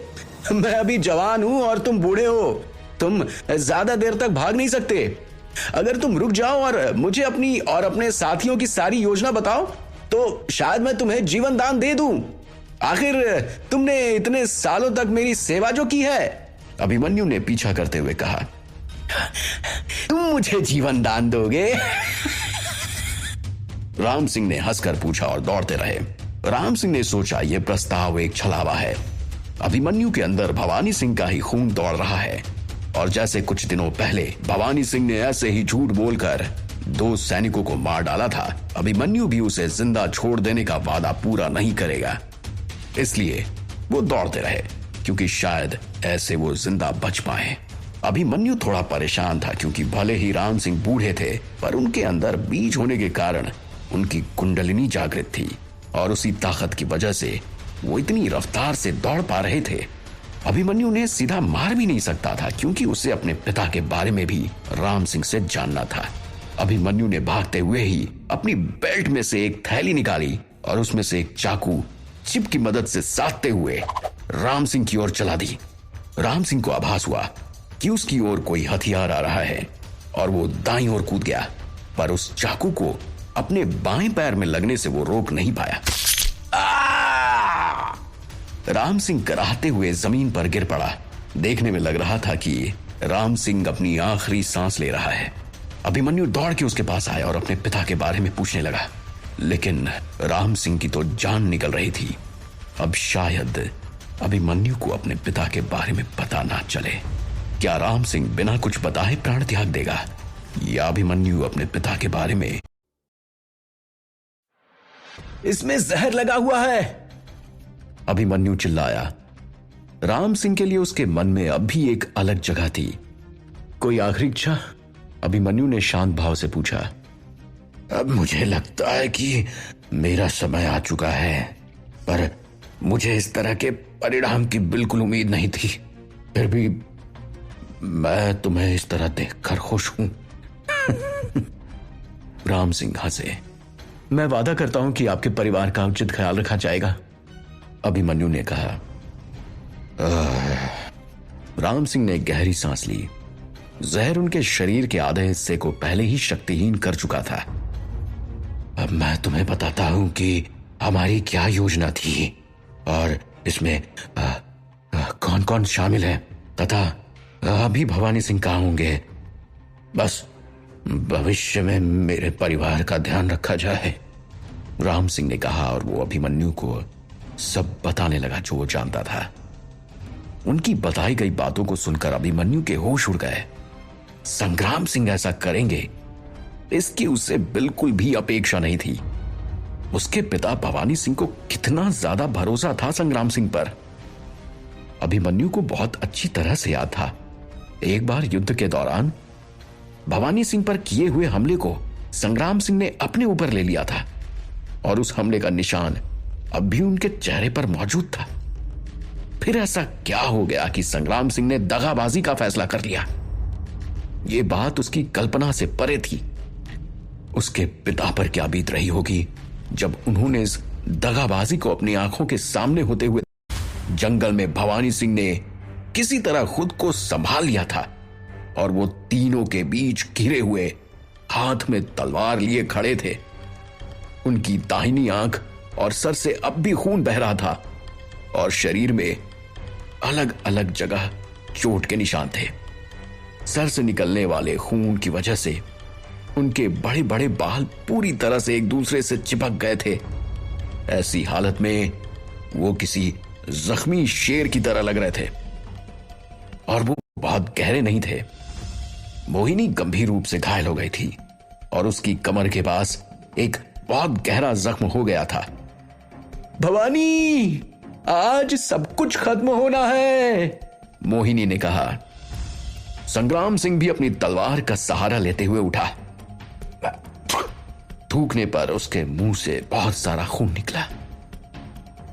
मैं अभी जवान हूं और तुम बूढ़े हो। तुम ज्यादा देर तक भाग नहीं सकते। अगर तुम रुक जाओ और मुझे अपनी और अपने साथियों की सारी योजना बताओ तो शायद मैं तुम्हें जीवन दान दे दूं। आखिर तुमने इतने सालों तक मेरी सेवा जो की है। अभिमन्यु ने पीछा करते हुए कहा। तुम मुझे जीवन दान दोगे? राम सिंह ने हंसकर पूछा और दौड़ते रहे। राम सिंह ने सोचा यह प्रस्ताव एक छलावा है। अभिमन्यु के अंदर भवानी सिंह का ही खून दौड़ रहा है और जैसे कुछ दिनों पहले भवानी सिंह ने ऐसे ही झूठ बोलकर 2 सैनिकों को मार डाला था, अभिमन्यु भी उसे जिंदा छोड़ देने का वादा पूरा नहीं करेगा। इसलिए वो दौड़ते रहे, क्योंकि शायद ऐसे वो जिंदा बच पाए। अभिमन्यु थोड़ा परेशान था, क्योंकि भले ही राम सिंह बूढ़े थे, पर उनके अंदर बीज होने के कारण उनकी कुंडलिनी जागृत थी और उसी ताकत की वजह से वो इतनी रफ्तार से दौड़ पा रहे थे। अभिमन्यु ने सीधा मार भी नहीं सकता था, क्योंकि उसे अपने पिता के बारे में भी राम सिंह से जानना था। अभिमन्यु ने भागते हुए ही अपनी बेल्ट में से एक थैली निकाली और उसमें से एक चाकू चिप की मदद से साधते हुए राम सिंह की ओर चला दी। राम सिंह को आभास हुआ कि उसकी ओर कोई हथियार आ रहा है और वो दाईं ओर कूद गया, पर उस चाकू को अपने बाएं पैर में लगने से वो रोक नहीं पाया। राम सिंह कराहते हुए जमीन पर गिर पड़ा। देखने में लग रहा था कि राम सिंह अपनी आखिरी सांस ले रहा है। अभिमन्यु दौड़ के उसके पास आया और अपने पिता के बारे में पूछने लगा, लेकिन राम सिंह की तो जान निकल रही थी। अब शायद अभिमन्यु को अपने पिता के बारे में पता ना चले। क्या राम सिंह बिना कुछ बताए प्राण त्याग देगा, या अभिमन्यु अपने पिता के बारे में? इसमें जहर लगा हुआ है, अभिमन्यु चिल्लाया। राम सिंह के लिए उसके मन में अब भी एक अलग जगह थी। कोई आखिरी इच्छा? अभिमन्यु ने शांत भाव से पूछा। अब मुझे लगता है कि मेरा समय आ चुका है, पर मुझे इस तरह के परिणाम की बिल्कुल उम्मीद नहीं थी। फिर भी मैं तुम्हें इस तरह देखकर खुश हूं। राम सिंह हंसे। मैं वादा करता हूं कि आपके परिवार का उचित ख्याल रखा जाएगा, अभिमन्यु ने कहा। राम सिंह ने गहरी सांस ली। जहर उनके शरीर के आधे हिस्से को पहले ही शक्तिहीन कर चुका था। अब मैं तुम्हें बताता हूं कि हमारी क्या योजना थी और इसमें कौन कौन शामिल है तथा अभी भवानी सिंह कहाँ होंगे। बस भविष्य में मेरे परिवार का ध्यान रखा जाए, राम सिंह ने कहा और वो अभिमन्यु को सब बताने लगा जो वो जानता था। उनकी बताई गई बातों को सुनकर अभिमन्यु के होश उड़ गए। संग्राम सिंह ऐसा करेंगे इसकी उसे बिल्कुल भी अपेक्षा नहीं थी। उसके पिता भवानी सिंह को कितना ज्यादा भरोसा था संग्राम सिंह पर, अभिमन्यु को बहुत अच्छी तरह से याद था। एक बार युद्ध के दौरान भवानी सिंह पर किए हुए हमले को संग्राम सिंह ने अपने ऊपर ले लिया था और उस हमले का निशान अब भी उनके चेहरे पर मौजूद था। फिर ऐसा क्या हो गया कि संग्राम सिंह ने दगाबाजी का फैसला कर लिया। यह बात उसकी कल्पना से परे थी। उसके पिता पर क्या बीत रही होगी जब उन्होंने इस दगाबाजी को अपनी आंखों के सामने होते हुए। जंगल में भवानी सिंह ने किसी तरह खुद को संभाल लिया था और वो तीनों के बीच घिरे हुए हाथ में तलवार लिए खड़े थे। उनकी दाहिनी आंख और सर से अब भी खून बह रहा था और शरीर में अलग अलग जगह चोट के निशान थे। सर से निकलने वाले खून की वजह से उनके बड़े बड़े बाल पूरी तरह से एक दूसरे से चिपक गए थे। ऐसी हालत में वो किसी जख्मी शेर की तरह लग रहे थे और वो बहुत गहरे नहीं थे। मोहिनी गंभीर रूप से घायल हो गई थी और उसकी कमर के पास एक बहुत गहरा जख्म हो गया था। भवानी, आज सब कुछ खत्म होना है, मोहिनी ने कहा। संग्राम सिंह भी अपनी तलवार का सहारा लेते हुए उठा। थूकने पर उसके मुंह से बहुत सारा खून निकला।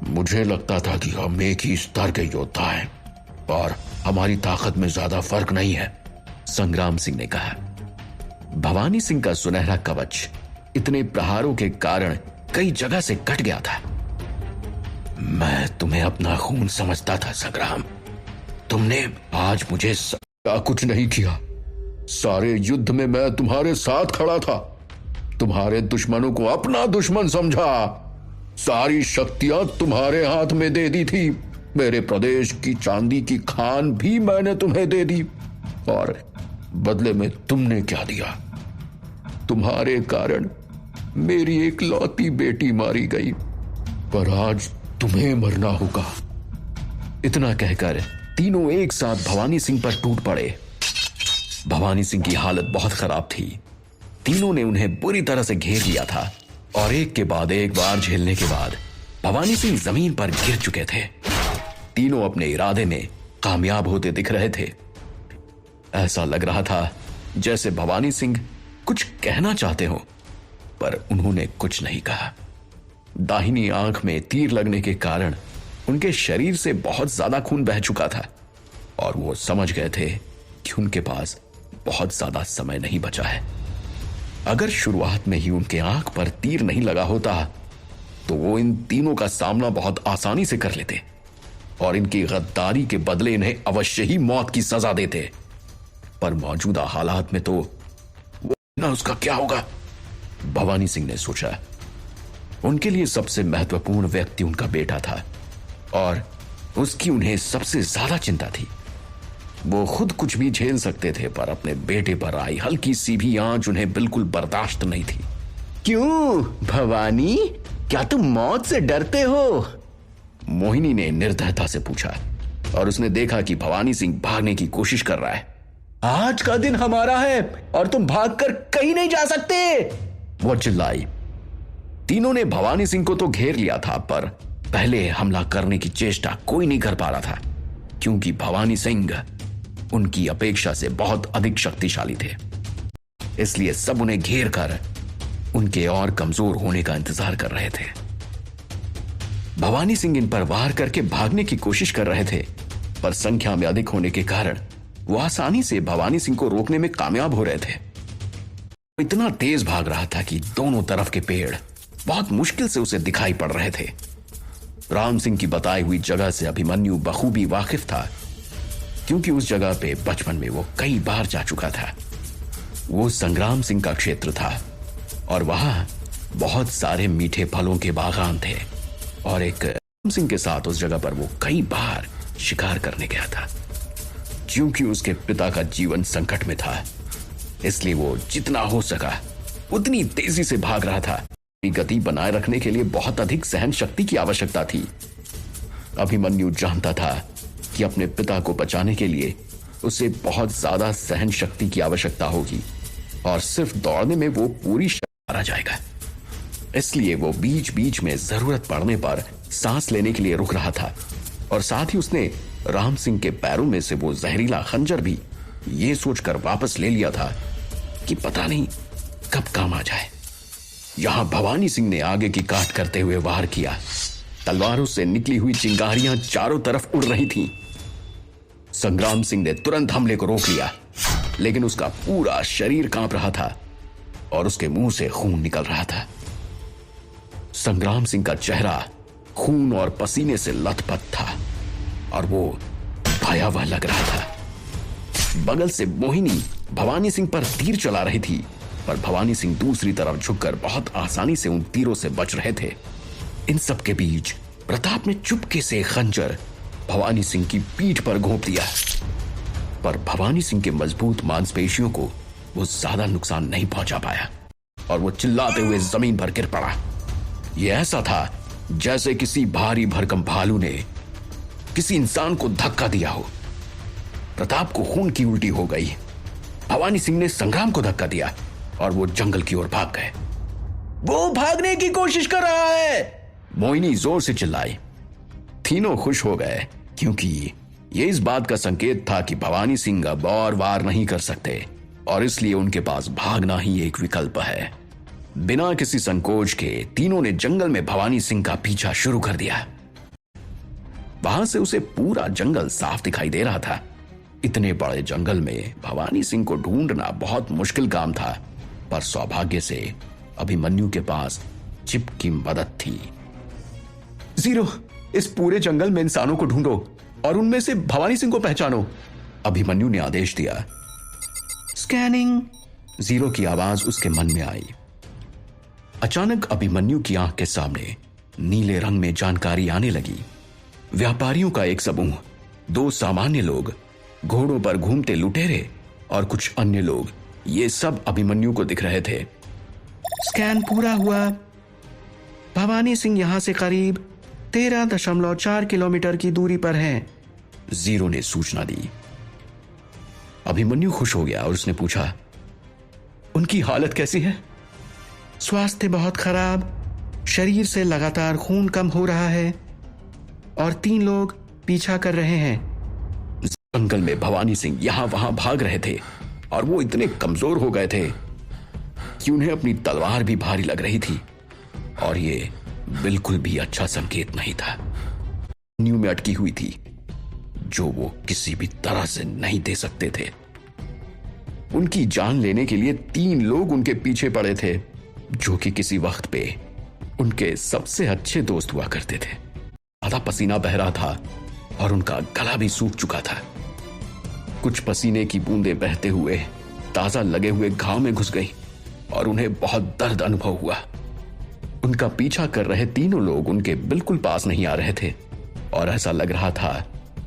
मुझे लगता था कि हम एक ही स्तर के योद्धा हैं और हमारी ताकत में ज्यादा फर्क नहीं है, संग्राम सिंह ने कहा। भवानी सिंह का सुनहरा कवच इतने प्रहारों के कारण कई जगह से कट गया था। मैं तुम्हें अपना खून समझता था संग्राम, तुमने आज मुझे कुछ नहीं किया। सारे युद्ध में मैं तुम्हारे साथ खड़ा था, तुम्हारे दुश्मनों को अपना दुश्मन समझा, सारी शक्तियां तुम्हारे हाथ में दे दी थी। मेरे प्रदेश की चांदी की खान भी मैंने तुम्हें दे दी और बदले में तुमने क्या दिया? तुम्हारे कारण मेरी एकलौती बेटी मारी गई, पर आज तुम्हें मरना होगा। इतना कहकर तीनों एक साथ भवानी सिंह पर टूट पड़े। भवानी सिंह की हालत बहुत खराब थी। तीनों ने उन्हें बुरी तरह से घेर लिया था और एक के बाद एक बार झेलने के बाद भवानी सिंह जमीन पर गिर चुके थे। तीनों अपने इरादे में कामयाब होते दिख रहे थे। ऐसा लग रहा था जैसे भवानी सिंह कुछ कहना चाहते हो, पर उन्होंने कुछ नहीं कहा। दाहिनी आंख में तीर लगने के कारण उनके शरीर से बहुत ज्यादा खून बह चुका था और वो समझ गए थे कि उनके पास बहुत ज्यादा समय नहीं बचा है। अगर शुरुआत में ही उनके आंख पर तीर नहीं लगा होता तो वो इन तीनों का सामना बहुत आसानी से कर लेते और इनकी गद्दारी के बदले इन्हें अवश्य ही मौत की सजा देते। पर मौजूदा हालात में तो वो ना उसका क्या होगा, भवानी सिंह ने सोचा। उनके लिए सबसे महत्वपूर्ण व्यक्ति उनका बेटा था और उसकी उन्हें सबसे ज्यादा चिंता थी। वो खुद कुछ भी झेल सकते थे, पर अपने बेटे पर आई हल्की सी भी आंच उन्हें बिल्कुल बर्दाश्त नहीं थी। क्यों भवानी, क्या तुम मौत से डरते हो? मोहिनी ने निर्दयता से पूछा और उसने देखा कि भवानी सिंह भागने की कोशिश कर रहा है। आज का दिन हमारा है और तुम भागकर कहीं नहीं जा सकते, वो चिल्लाई। तीनों ने भवानी सिंह को तो घेर लिया था, पर पहले हमला करने की चेष्टा कोई नहीं कर पा रहा था क्योंकि भवानी सिंह उनकी अपेक्षा से बहुत अधिक शक्तिशाली थे। इसलिए सब उन्हें घेर कर उनके और कमजोर होने का इंतजार कर रहे थे। भवानी सिंह इन पर वार करके भागने की कोशिश कर रहे थे, पर संख्या में अधिक होने के कारण वो आसानी से भवानी सिंह को रोकने में कामयाब हो रहे थे। वो इतना तेज भाग रहा था कि दोनों तरफ के पेड़ बहुत मुश्किल से उसे दिखाई पड़ रहे थे। राम सिंह की बताई हुई जगह से अभिमन्यु बखूबी वाकिफ था। क्योंकि उस जगह पे बचपन में वो कई बार जा चुका था। वो संग्राम सिंह का क्षेत्र था और वहां बहुत सारे मीठे फलों के बागान थे और एक सिंह के साथ उस जगह पर वो कई बार शिकार करने गया था। क्योंकि उसके पिता का जीवन संकट में था, इसलिए वो जितना हो सका उतनी तेजी से भाग रहा था। अपनी गति बनाए रखने के लिए बहुत अधिक सहन शक्ति की आवश्यकता थी। अभिमन्यु जानता था कि अपने पिता को बचाने के लिए उसे बहुत ज्यादा सहन शक्ति की आवश्यकता होगी और सिर्फ दौड़ने में वो पूरी मारा जाएगा। इसलिए वो बीच बीच में जरूरत पड़ने पर सांस लेने के लिए रुक रहा था और साथ ही उसने राम सिंह के पैरों में से वो जहरीला खंजर भी ये सोचकर वापस ले लिया था कि पता नहीं कब काम आ जाए। यहां भवानी सिंह ने आगे की काट करते हुए वार किया। तलवारों से निकली हुई चिंगारियां चारों तरफ उड़ रही थीं। संग्राम सिंह ने तुरंत हमले को रोक लिया, लेकिन उसका पूरा शरीर कांप रहा था और उसके मुंह से खून निकल रहा था। संग्राम सिंह का चेहरा खून और पसीने से लथपथ था और वो भयावह लग रहा था। बगल से मोहिनी भवानी सिंह पर तीर चला रही थी, पर भवानी सिंह दूसरी तरफ झुककर बहुत आसानी से उन तीरों से बच रहे थे। इन सब के बीच प्रताप ने चुपके से खंजर भवानी सिंह की पीठ पर घोंप दिया, पर भवानी सिंह के मजबूत मांसपेशियों को वो ज्यादा नुकसान नहीं पहुंचा पाया और वो चिल्लाते हुए जमीन पर गिर पड़ा। यह ऐसा था जैसे किसी भारी भरकम भालू ने किसी इंसान को धक्का दिया हो। प्रताप को खून की उल्टी हो गई। भवानी सिंह ने संग्राम को धक्का दिया और वो जंगल की ओर भाग गए। वो भागने की कोशिश कर रहा है, मोहिनी जोर से चिल्लाई। तीनों खुश हो गए क्योंकि ये इस बात का संकेत था कि भवानी सिंह अब और वार नहीं कर सकते और इसलिए उनके पास भागना ही एक विकल्प है। बिना किसी संकोच के तीनों ने जंगल में भवानी सिंह का पीछा शुरू कर दिया। वहां से उसे पूरा जंगल साफ दिखाई दे रहा था। इतने बड़े जंगल में भवानी सिंह को ढूंढना बहुत मुश्किल काम था, पर सौभाग्य से अभिमन्यु के पास चिप की मदद थी। जीरो, इस पूरे जंगल में इंसानों को ढूंढो और उनमें से भवानी सिंह को पहचानो, अभिमन्यु ने आदेश दिया। स्कैनिंग, जीरो की आवाज उसके मन में आई। अचानक अभिमन्यु की आंख के सामने नीले रंग में जानकारी आने लगी। व्यापारियों का एक समूह, 2 सामान्य लोग, घोड़ों पर घूमते लुटेरे और कुछ अन्य लोग, ये सब अभिमन्यु को दिख रहे थे। स्कैन पूरा हुआ। भवानी सिंह यहां से करीब 13.4 किलोमीटर की दूरी पर है, जीरो ने सूचना दी। अभिमन्यु खुश हो गया और उसने पूछा, उनकी हालत कैसी है? स्वास्थ्य बहुत खराब, शरीर से लगातार खून कम हो रहा है और 3 लोग पीछा कर रहे हैं। जंगल में भवानी सिंह यहां वहां भाग रहे थे और वो इतने कमजोर हो गए थे कि उन्हें अपनी तलवार भी भारी लग रही थी और ये बिल्कुल भी अच्छा संकेत नहीं था। न्यू में अटकी हुई थी जो वो किसी भी तरह से नहीं दे सकते थे। उनकी जान लेने के लिए 3 लोग उनके पीछे पड़े थे जो कि किसी वक्त पे उनके सबसे अच्छे दोस्त हुआ करते थे। आधा पसीना बह रहा था और उनका गला भी सूख चुका था। कुछ पसीने की बूंदें बहते हुए ताजा लगे हुए घाव में घुस गई और उन्हें बहुत दर्द अनुभव हुआ। उनका पीछा कर रहे 3 लोग उनके बिल्कुल पास नहीं आ रहे थे और ऐसा लग रहा था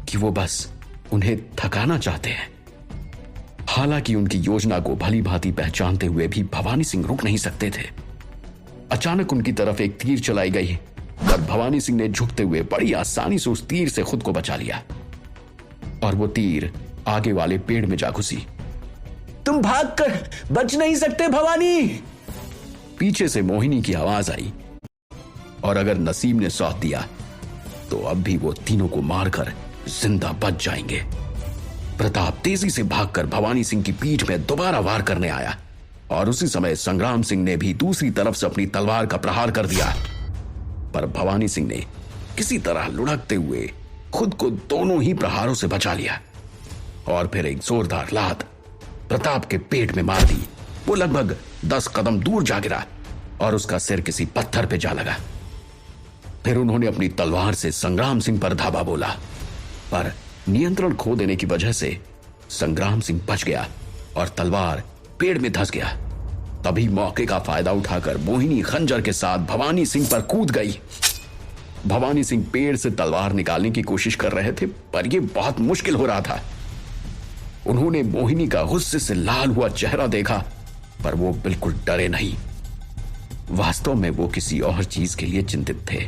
कि वो बस उन्हें थकाना चाहते हैं। हालांकि उनकी योजना को भली भांति पहचानते हुए भी भवानी सिंह रुक नहीं सकते थे। अचानक उनकी तरफ एक तीर चलाई गई और भवानी सिंह ने झुकते हुए बड़ी आसानी से उस तीर से खुद को बचा लिया और वो तीर आगे वाले पेड़ में जा घुसी। तुम भागकर बच नहीं सकते भवानी, पीछे से मोहिनी की आवाज आई और अगर नसीब ने साथ दिया तो अब भी वो तीनों को मारकर जिंदा बच जाएंगे। प्रताप तेजी से भागकर भवानी सिंह की पीठ में दोबारा वार करने आया और उसी समय संग्राम सिंह ने भी दूसरी तरफ से अपनी तलवार का प्रहार कर दिया, पर भवानी सिंह ने किसी तरह लुढ़कते हुए खुद को दोनों ही प्रहारों से बचा लिया और फिर एक जोरदार लात प्रताप के पेट में मार दी। वो लगभग 10 कदम दूर जा गिरा और उसका सिर किसी पत्थर पे जा लगा। फिर उन्होंने अपनी तलवार से संग्राम सिंह पर धावा बोला, पर नियंत्रण खो देने की वजह से संग्राम सिंह बच गया और तलवार पेड़ में धंस गया। तभी मौके का फायदा उठाकर मोहिनी खंजर के साथ भवानी सिंह पर कूद गई। भवानी सिंह पेड़ से तलवार निकालने की कोशिश कर रहे थे, पर यह बहुत मुश्किल हो रहा था। उन्होंने मोहिनी का गुस्से से लाल हुआ चेहरा देखा, पर वो बिल्कुल डरे नहीं। वास्तव में वो किसी और चीज के लिए चिंतित थे।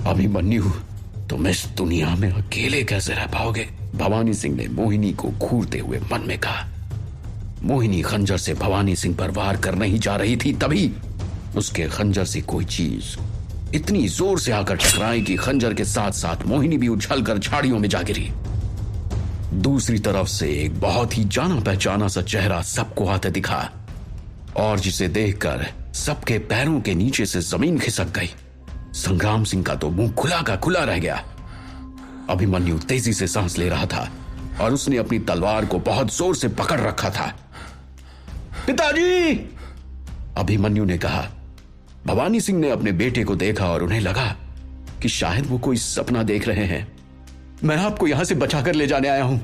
अभिमन्यु, तुम इस दुनिया में अकेले कैसे रह पाओगे? भवानी सिंह ने मोहिनी को घूरते हुए मन में कहा। मोहिनी खंजर से भवानी सिंह पर वार करने ही जा रही थी, तभी उसके खंजर से कोई चीज इतनी जोर से आकर टकराई कि खंजर के साथ साथ मोहिनी भी उछलकर झाड़ियों में जा गिरी। दूसरी तरफ से एक बहुत ही जाना पहचाना सा चेहरा सबको आते दिखा और जिसे देखकर सबके पैरों के नीचे से जमीन खिसक गई। संग्राम सिंह का तो मुंह खुला का खुला रह गया। अभिमन्यु तेजी से सांस ले रहा था और उसने अपनी तलवार को बहुत जोर से पकड़ रखा था। पिताजी! अभिमन्यु ने कहा। भवानी सिंह ने अपने बेटे को देखा और उन्हें लगा कि शायद वो कोई सपना देख रहे हैं। मैं आपको यहां से बचाकर ले जाने आया हूं।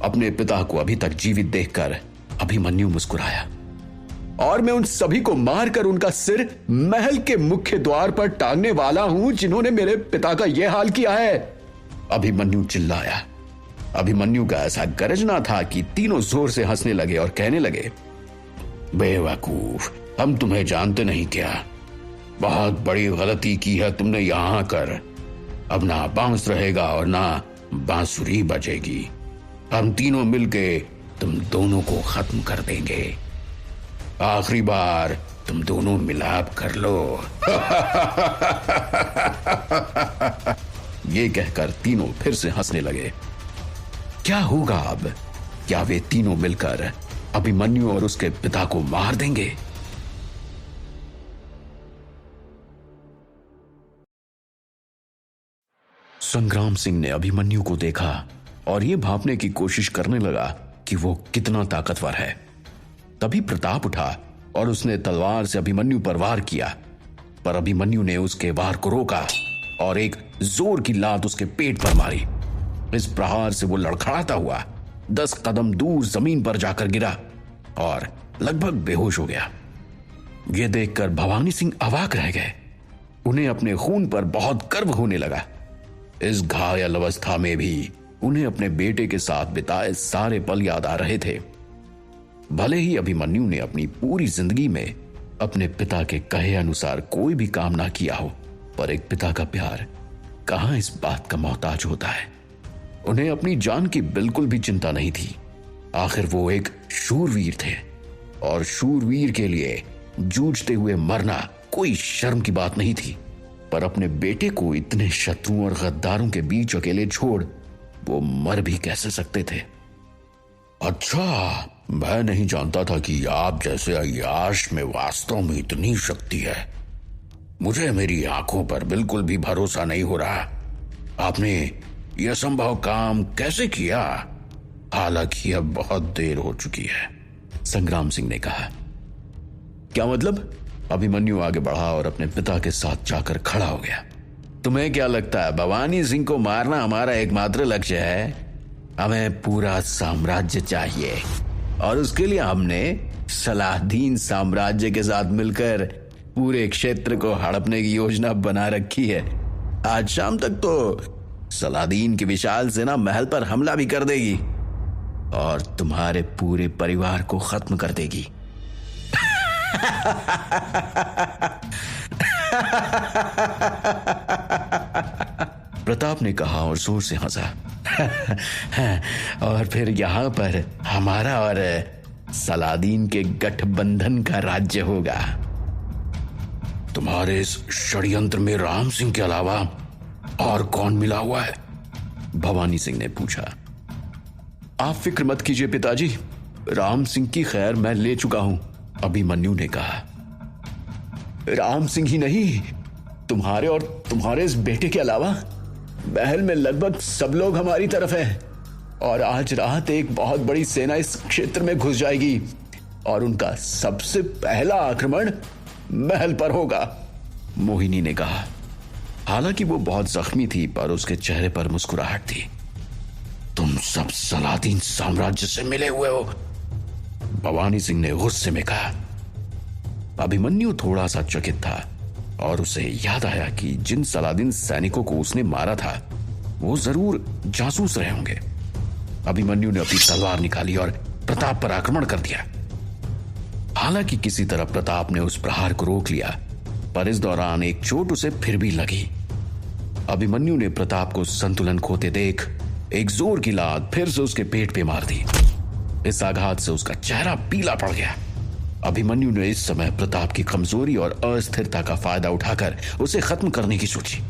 अपने पिता को अभी तक जीवित देखकर अभिमन्यु मुस्कुराया। और मैं उन सभी को मारकर उनका सिर महल के मुख्य द्वार पर टांगने वाला हूं जिन्होंने मेरे पिता का यह हाल किया है, अभिमन्यु चिल्लाया। अभिमन्यु का ऐसा गरजना था कि तीनों जोर से हंसने लगे और कहने लगे, बेवकूफ, हम तुम्हें जानते नहीं क्या? बहुत बड़ी गलती की है तुमने यहां आकर। अब ना बांस रहेगा और ना बांसुरी बजेगी। हम तीनों मिलके तुम दोनों को खत्म कर देंगे। आखिरी बार तुम दोनों मिलाप कर लो। ये कहकर तीनों फिर से हंसने लगे। क्या होगा अब? क्या वे तीनों मिलकर अभिमन्यु और उसके पिता को मार देंगे? संग्राम सिंह ने अभिमन्यु को देखा और यह भांपने की कोशिश करने लगा कि वो कितना ताकतवर है। तभी प्रताप उठा और उसने तलवार से अभिमन्यु पर वार किया, पर अभिमन्यु ने उसके वार को रोका और एक जोर की लात उसके पेट पर मारी। इस प्रहार से वो लड़खड़ाता हुआ 10 कदम दूर जमीन पर जाकर गिरा और लगभग बेहोश हो गया। यह देखकर भवानी सिंह अवाक रह गए। उन्हें अपने खून पर बहुत गर्व होने लगा। इस घायल अवस्था में भी उन्हें अपने बेटे के साथ बिताए सारे पल याद आ रहे थे। भले ही अभिमन्यु ने अपनी पूरी जिंदगी में अपने पिता के कहे अनुसार कोई भी काम ना किया हो, पर एक पिता का प्यार कहां इस बात का मोहताज होता है। उन्हें अपनी जान की बिल्कुल भी चिंता नहीं थी। आखिर वो एक शूरवीर थे और शूरवीर के लिए जूझते हुए मरना कोई शर्म की बात नहीं थी। पर अपने बेटे को इतने शत्रुओं और गद्दारों के बीच अकेले छोड़ वो मर भी कैसे सकते थे? अच्छा, मैं नहीं जानता था कि आप जैसे अय्याश में वास्तव में इतनी शक्ति है। मुझे मेरी आंखों पर बिल्कुल भी भरोसा नहीं हो रहा। आपने यह असंभव काम कैसे किया? हालांकि अब बहुत देर हो चुकी है, संग्राम सिंह ने कहा। क्या मतलब? अभिमन्यु आगे बढ़ा और अपने पिता के साथ जाकर खड़ा हो गया। तुम्हें क्या लगता है भवानी सिंह को मारना हमारा एकमात्र लक्ष्य है? हमें पूरा साम्राज्य चाहिए और उसके लिए हमने सलाहदीन साम्राज्य के साथ मिलकर पूरे क्षेत्र को हड़पने की योजना बना रखी है। आज शाम तक तो सलाहदीन की विशाल सेना महल पर हमला भी कर देगी और तुम्हारे पूरे परिवार को खत्म कर देगी। प्रताप ने कहा और जोर से हंसा। और फिर यहां पर हमारा और सलादीन के गठबंधन का राज्य होगा। तुम्हारे इस षड्यंत्र में राम सिंह के अलावा और कौन मिला हुआ है? भवानी सिंह ने पूछा। आप फिक्र मत कीजिए पिताजी, राम सिंह की खैर मैं ले चुका हूं, अभिमन्यु ने कहा। राम सिंह ही नहीं, तुम्हारे और तुम्हारे इस बेटे के अलावा महल में लगभग सब लोग हमारी तरफ हैं और आज रात एक बहुत बड़ी सेना इस क्षेत्र में घुस जाएगी और उनका सबसे पहला आक्रमण महल पर होगा, मोहिनी ने कहा। हालांकि वो बहुत जख्मी थी पर उसके चेहरे पर मुस्कुराहट थी। तुम सब सलादीन साम्राज्य से मिले हुए हो, भवानी सिंह ने गुस्से में कहा। अभिमन्यु थोड़ा सा चकित था और उसे याद आया कि जिन सलादीन सैनिकों को उसने मारा था वो जरूर जासूस रहे होंगे। अभिमन्यु ने अपनी तलवार निकाली और प्रताप पर आक्रमण कर दिया। हालांकि किसी तरह प्रताप ने उस प्रहार को रोक लिया, पर इस दौरान एक चोट उसे फिर भी लगी। अभिमन्यु ने प्रताप को संतुलन खोते देख एक जोर की लात फिर से उसके पेट पे मार दी। इस आघात से उसका चेहरा पीला पड़ गया। अभिमन्यु ने इस समय प्रताप की कमजोरी और अस्थिरता का फायदा उठाकर उसे खत्म करने की सोची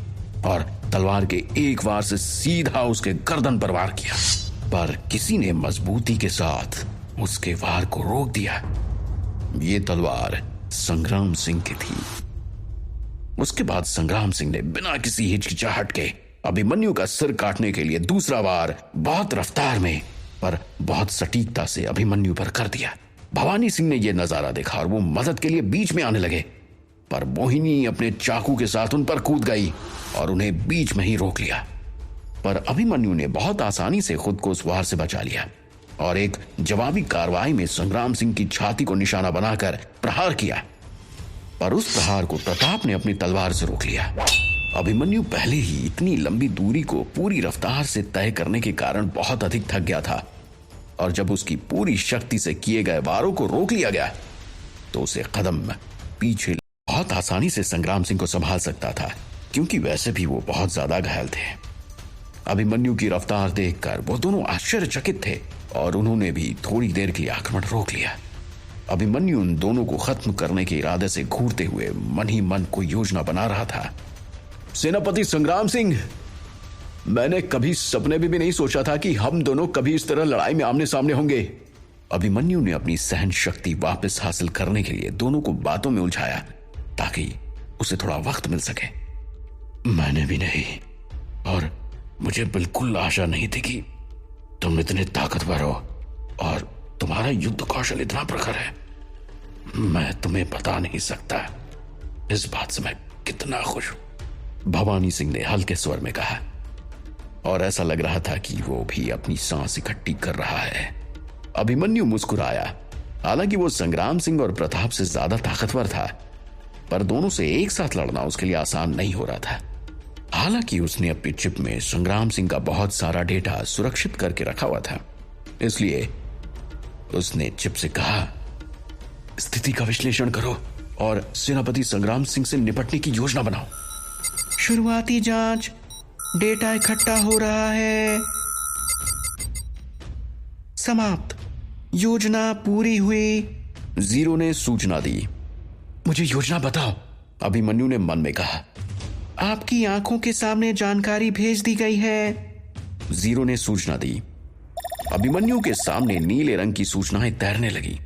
और तलवार के एक वार से सीधा उसके गर्दन पर वार किया, पर किसी ने मजबूती के साथ उसके वार को रोक दिया। ये तलवार संग्राम सिंह की थी। उसके बाद संग्राम सिंह ने बिना किसी हिचकिचाहट के अभिमन्यु का सिर काटने के लिए दूसरा वार बहुत रफ्तार में पर बहुत सटीकता से अभिमन्यु पर कर दिया। भवानी सिंह ने यह नजारा देखा और वो मदद के लिए बीच में आने लगे, पर मोहिनी अपने चाकू के साथ उन पर कूद गई और उन्हें बीच में ही रोक लिया। पर अभिमन्यु ने बहुत आसानी से खुद को उस वार से बचा लिया और एक जवाबी कार्रवाई में संग्राम सिंह की छाती को निशाना बनाकर प्रहार किया, पर उस प्रहार को प्रताप ने अपनी तलवार से रोक लिया। अभिमन्यु पहले ही इतनी लंबी दूरी को पूरी रफ्तार से तय करने के कारण बहुत अधिक थक गया था, और जब उसकी पूरी शक्ति से किए गए वारों को रोक लिया गया तो उसे कदम पीछे बहुत आसानी से संग्राम सिंह को संभाल सकता था, क्योंकि वैसे भी वो बहुत ज्यादा घायल थे। अभिमन्यु की रफ्तार देखकर वो दोनों आश्चर्यचकित थे और उन्होंने भी थोड़ी देर के लिए आक्रमण रोक लिया। अभिमन्यु उन दोनों को खत्म करने के इरादे से घूरते हुए मन ही मन कोई योजना बना रहा था। सेनापति संग्राम सिंह, मैंने कभी सपने में भी नहीं सोचा था कि हम दोनों कभी इस तरह लड़ाई में आमने सामने होंगे। अभिमन्यु ने अपनी सहन शक्ति वापस हासिल करने के लिए दोनों को बातों में उलझाया ताकि उसे थोड़ा वक्त मिल सके। मैंने भी नहीं, और मुझे बिल्कुल आशा नहीं थी कि तुम इतने ताकतवर हो और तुम्हारा युद्ध कौशल इतना प्रखर है। मैं तुम्हें बता नहीं सकता इस बात से मैं कितना खुश हूं, भवानी सिंह ने हल्के स्वर में कहा, और ऐसा लग रहा था कि वो भी अपनी सांस इकट्ठी कर रहा है। अभिमन्यु मुस्कुराया। हालांकि वो संग्राम सिंह और प्रताप से ज्यादा ताकतवर था, पर दोनों से एक साथ लड़ना उसके लिए आसान नहीं हो रहा था। हालांकि उसने अपनी चिप में संग्राम सिंह का बहुत सारा डेटा सुरक्षित करके रखा हुआ था, इसलिए उसने चिप से कहा, स्थिति का विश्लेषण करो और सेनापति संग्राम सिंह से निपटने की योजना बनाओ। शुरुआती जांच, डेटा इकट्ठा हो रहा है। समाप्त, योजना पूरी हुई, जीरो ने सूचना दी। मुझे योजना बताओ, अभिमन्यु ने मन में कहा। आपकी आंखों के सामने जानकारी भेज दी गई है, जीरो ने सूचना दी। अभिमन्यु के सामने नीले रंग की सूचनाएं तैरने लगी।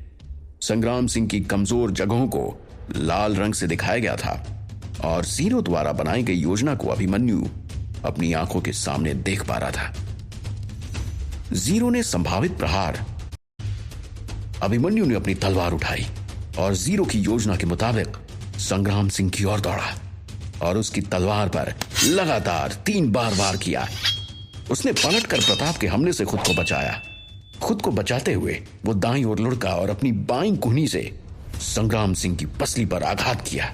संग्राम सिंह की कमजोर जगहों को लाल रंग से दिखाया गया था और जीरो द्वारा बनाई गई योजना को अभिमन्यु अपनी आंखों के सामने देख पा रहा था। जीरो ने संभावित प्रहार। अभिमन्यु ने अपनी तलवार उठाई और जीरो की योजना के मुताबिक संग्राम सिंह की ओर दौड़ा और उसकी तलवार पर लगातार 3 बार वार किया। उसने पलटकर प्रताप के हमले से खुद को बचाया। खुद को बचाते हुए वो दाईं ओर लुढ़का और अपनी बाईं कुहनी से संग्राम सिंह की पसली पर आघात किया।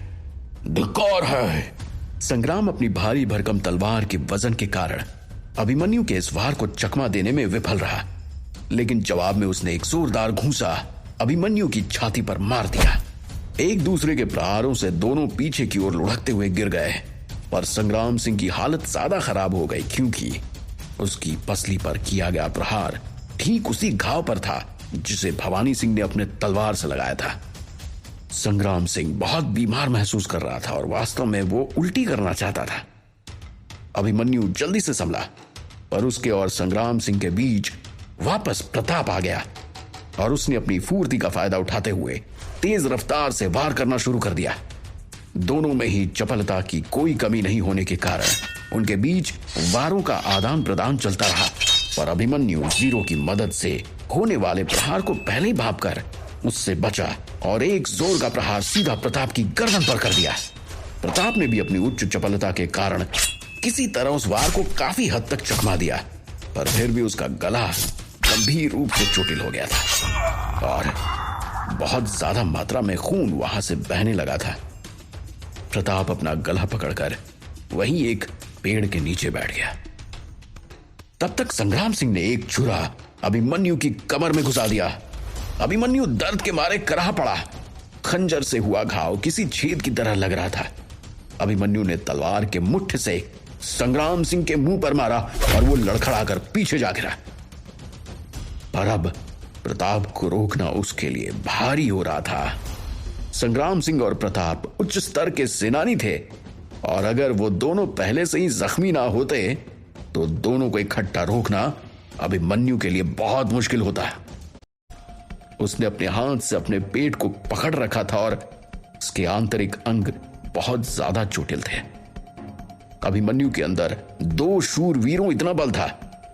धिक्कार है। संग्राम अपनी भारी भरकम तलवार के वजन के कारण अभिमन्यु के इस वार को चकमा देने में विफल रहा, लेकिन जवाब में उसने एक जोरदार घूंसा अभिमन्यु की छाती पर मार दिया। एक दूसरे के प्रहारों से दोनों पीछे की ओर लुढ़कते हुए गिर गए, पर संग्राम सिंह की हालत ज्यादा खराब हो गई क्योंकि उसकी पसली पर किया गया प्रहार ठीक उसी घाव पर था जिसे भवानी सिंह ने अपने तलवार से लगाया था। संग्राम सिंह बहुत बीमार महसूस कर रहा था और वास्तव में वो उल्टी करना चाहता था। अभिमन्यु जल्दी से संभला, पर उसके और संग्राम सिंह के बीच वापस प्रताप आ गया और उसने अपनी फुर्ती का फायदा उठाते हुए तेज रफ्तार से वार करना शुरू कर दिया। दोनों में ही चपलता की कोई कमी नहीं होने के कारण उनके बीच वारों का आदान प्रदान चलता रहा, पर अभिमन्यु जीरो की मदद से होने वाले प्रहार को पहले ही भांपकर उससे बचा और एक जोर का प्रहार सीधा प्रताप की गर्दन पर कर दिया। प्रताप ने भी अपनी उच्च चपलता के कारण किसी तरह उस वार को काफी हद तक चकमा दिया पर फिर भी उसका गला गंभीर रूप से चोटिल हो गया था और बहुत ज्यादा मात्रा में खून वहां से बहने लगा था। प्रताप अपना गला पकड़कर वहीं एक पेड़ के नीचे बैठ गया। तब तक संग्राम सिंह ने एक छुरा अभिमन्यु की कमर में घुसा दिया। अभिमन्यु दर्द के मारे कराह पड़ा। खंजर से हुआ घाव किसी छेद की तरह लग रहा था। अभिमन्यु ने तलवार के मुट्ठ से संग्राम सिंह के मुंह पर मारा और वो लड़खड़ाकर पीछे जा गिरा। पर अब प्रताप को रोकना उसके लिए भारी हो रहा था। संग्राम सिंह और प्रताप उच्च स्तर के सेनानी थे और अगर वो दोनों पहले से ही जख्मी ना होते तो दोनों को इकट्ठा रोकना अभिमन्यु के लिए बहुत मुश्किल होता। उसने अपने हाथ से अपने पेट को पकड़ रखा था और उसके आंतरिक अंग बहुत ज्यादा चोटिल थे। अभिमन्यु के अंदर दो शूरवीरों इतना बल था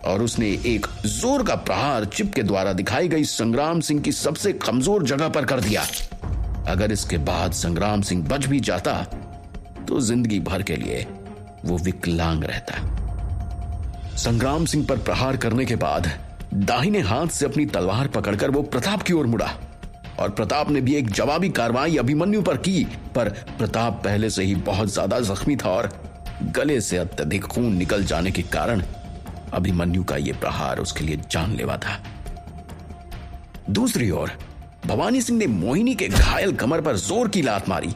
और उसने एक जोर का प्रहार चिप के द्वारा दिखाई गई संग्राम सिंह की सबसे कमजोर जगह पर कर दिया। अगर इसके बाद संग्राम सिंह बच भी जाता तो जिंदगी भर के लिए वो विकलांग रहता। संग्राम सिंह पर प्रहार करने के बाद दाहिने हाथ से अपनी तलवार पकड़कर वो प्रताप की ओर मुड़ा और प्रताप ने भी एक जवाबी कार्रवाई अभिमन्यु पर की। पर प्रताप पहले से ही बहुत ज्यादा जख्मी था और गले से अत्यधिक खून निकल जाने के कारण अभिमन्यु का यह प्रहार उसके लिए जानलेवा था। दूसरी ओर भवानी सिंह ने मोहिनी के घायल कमर पर जोर की लात मारी।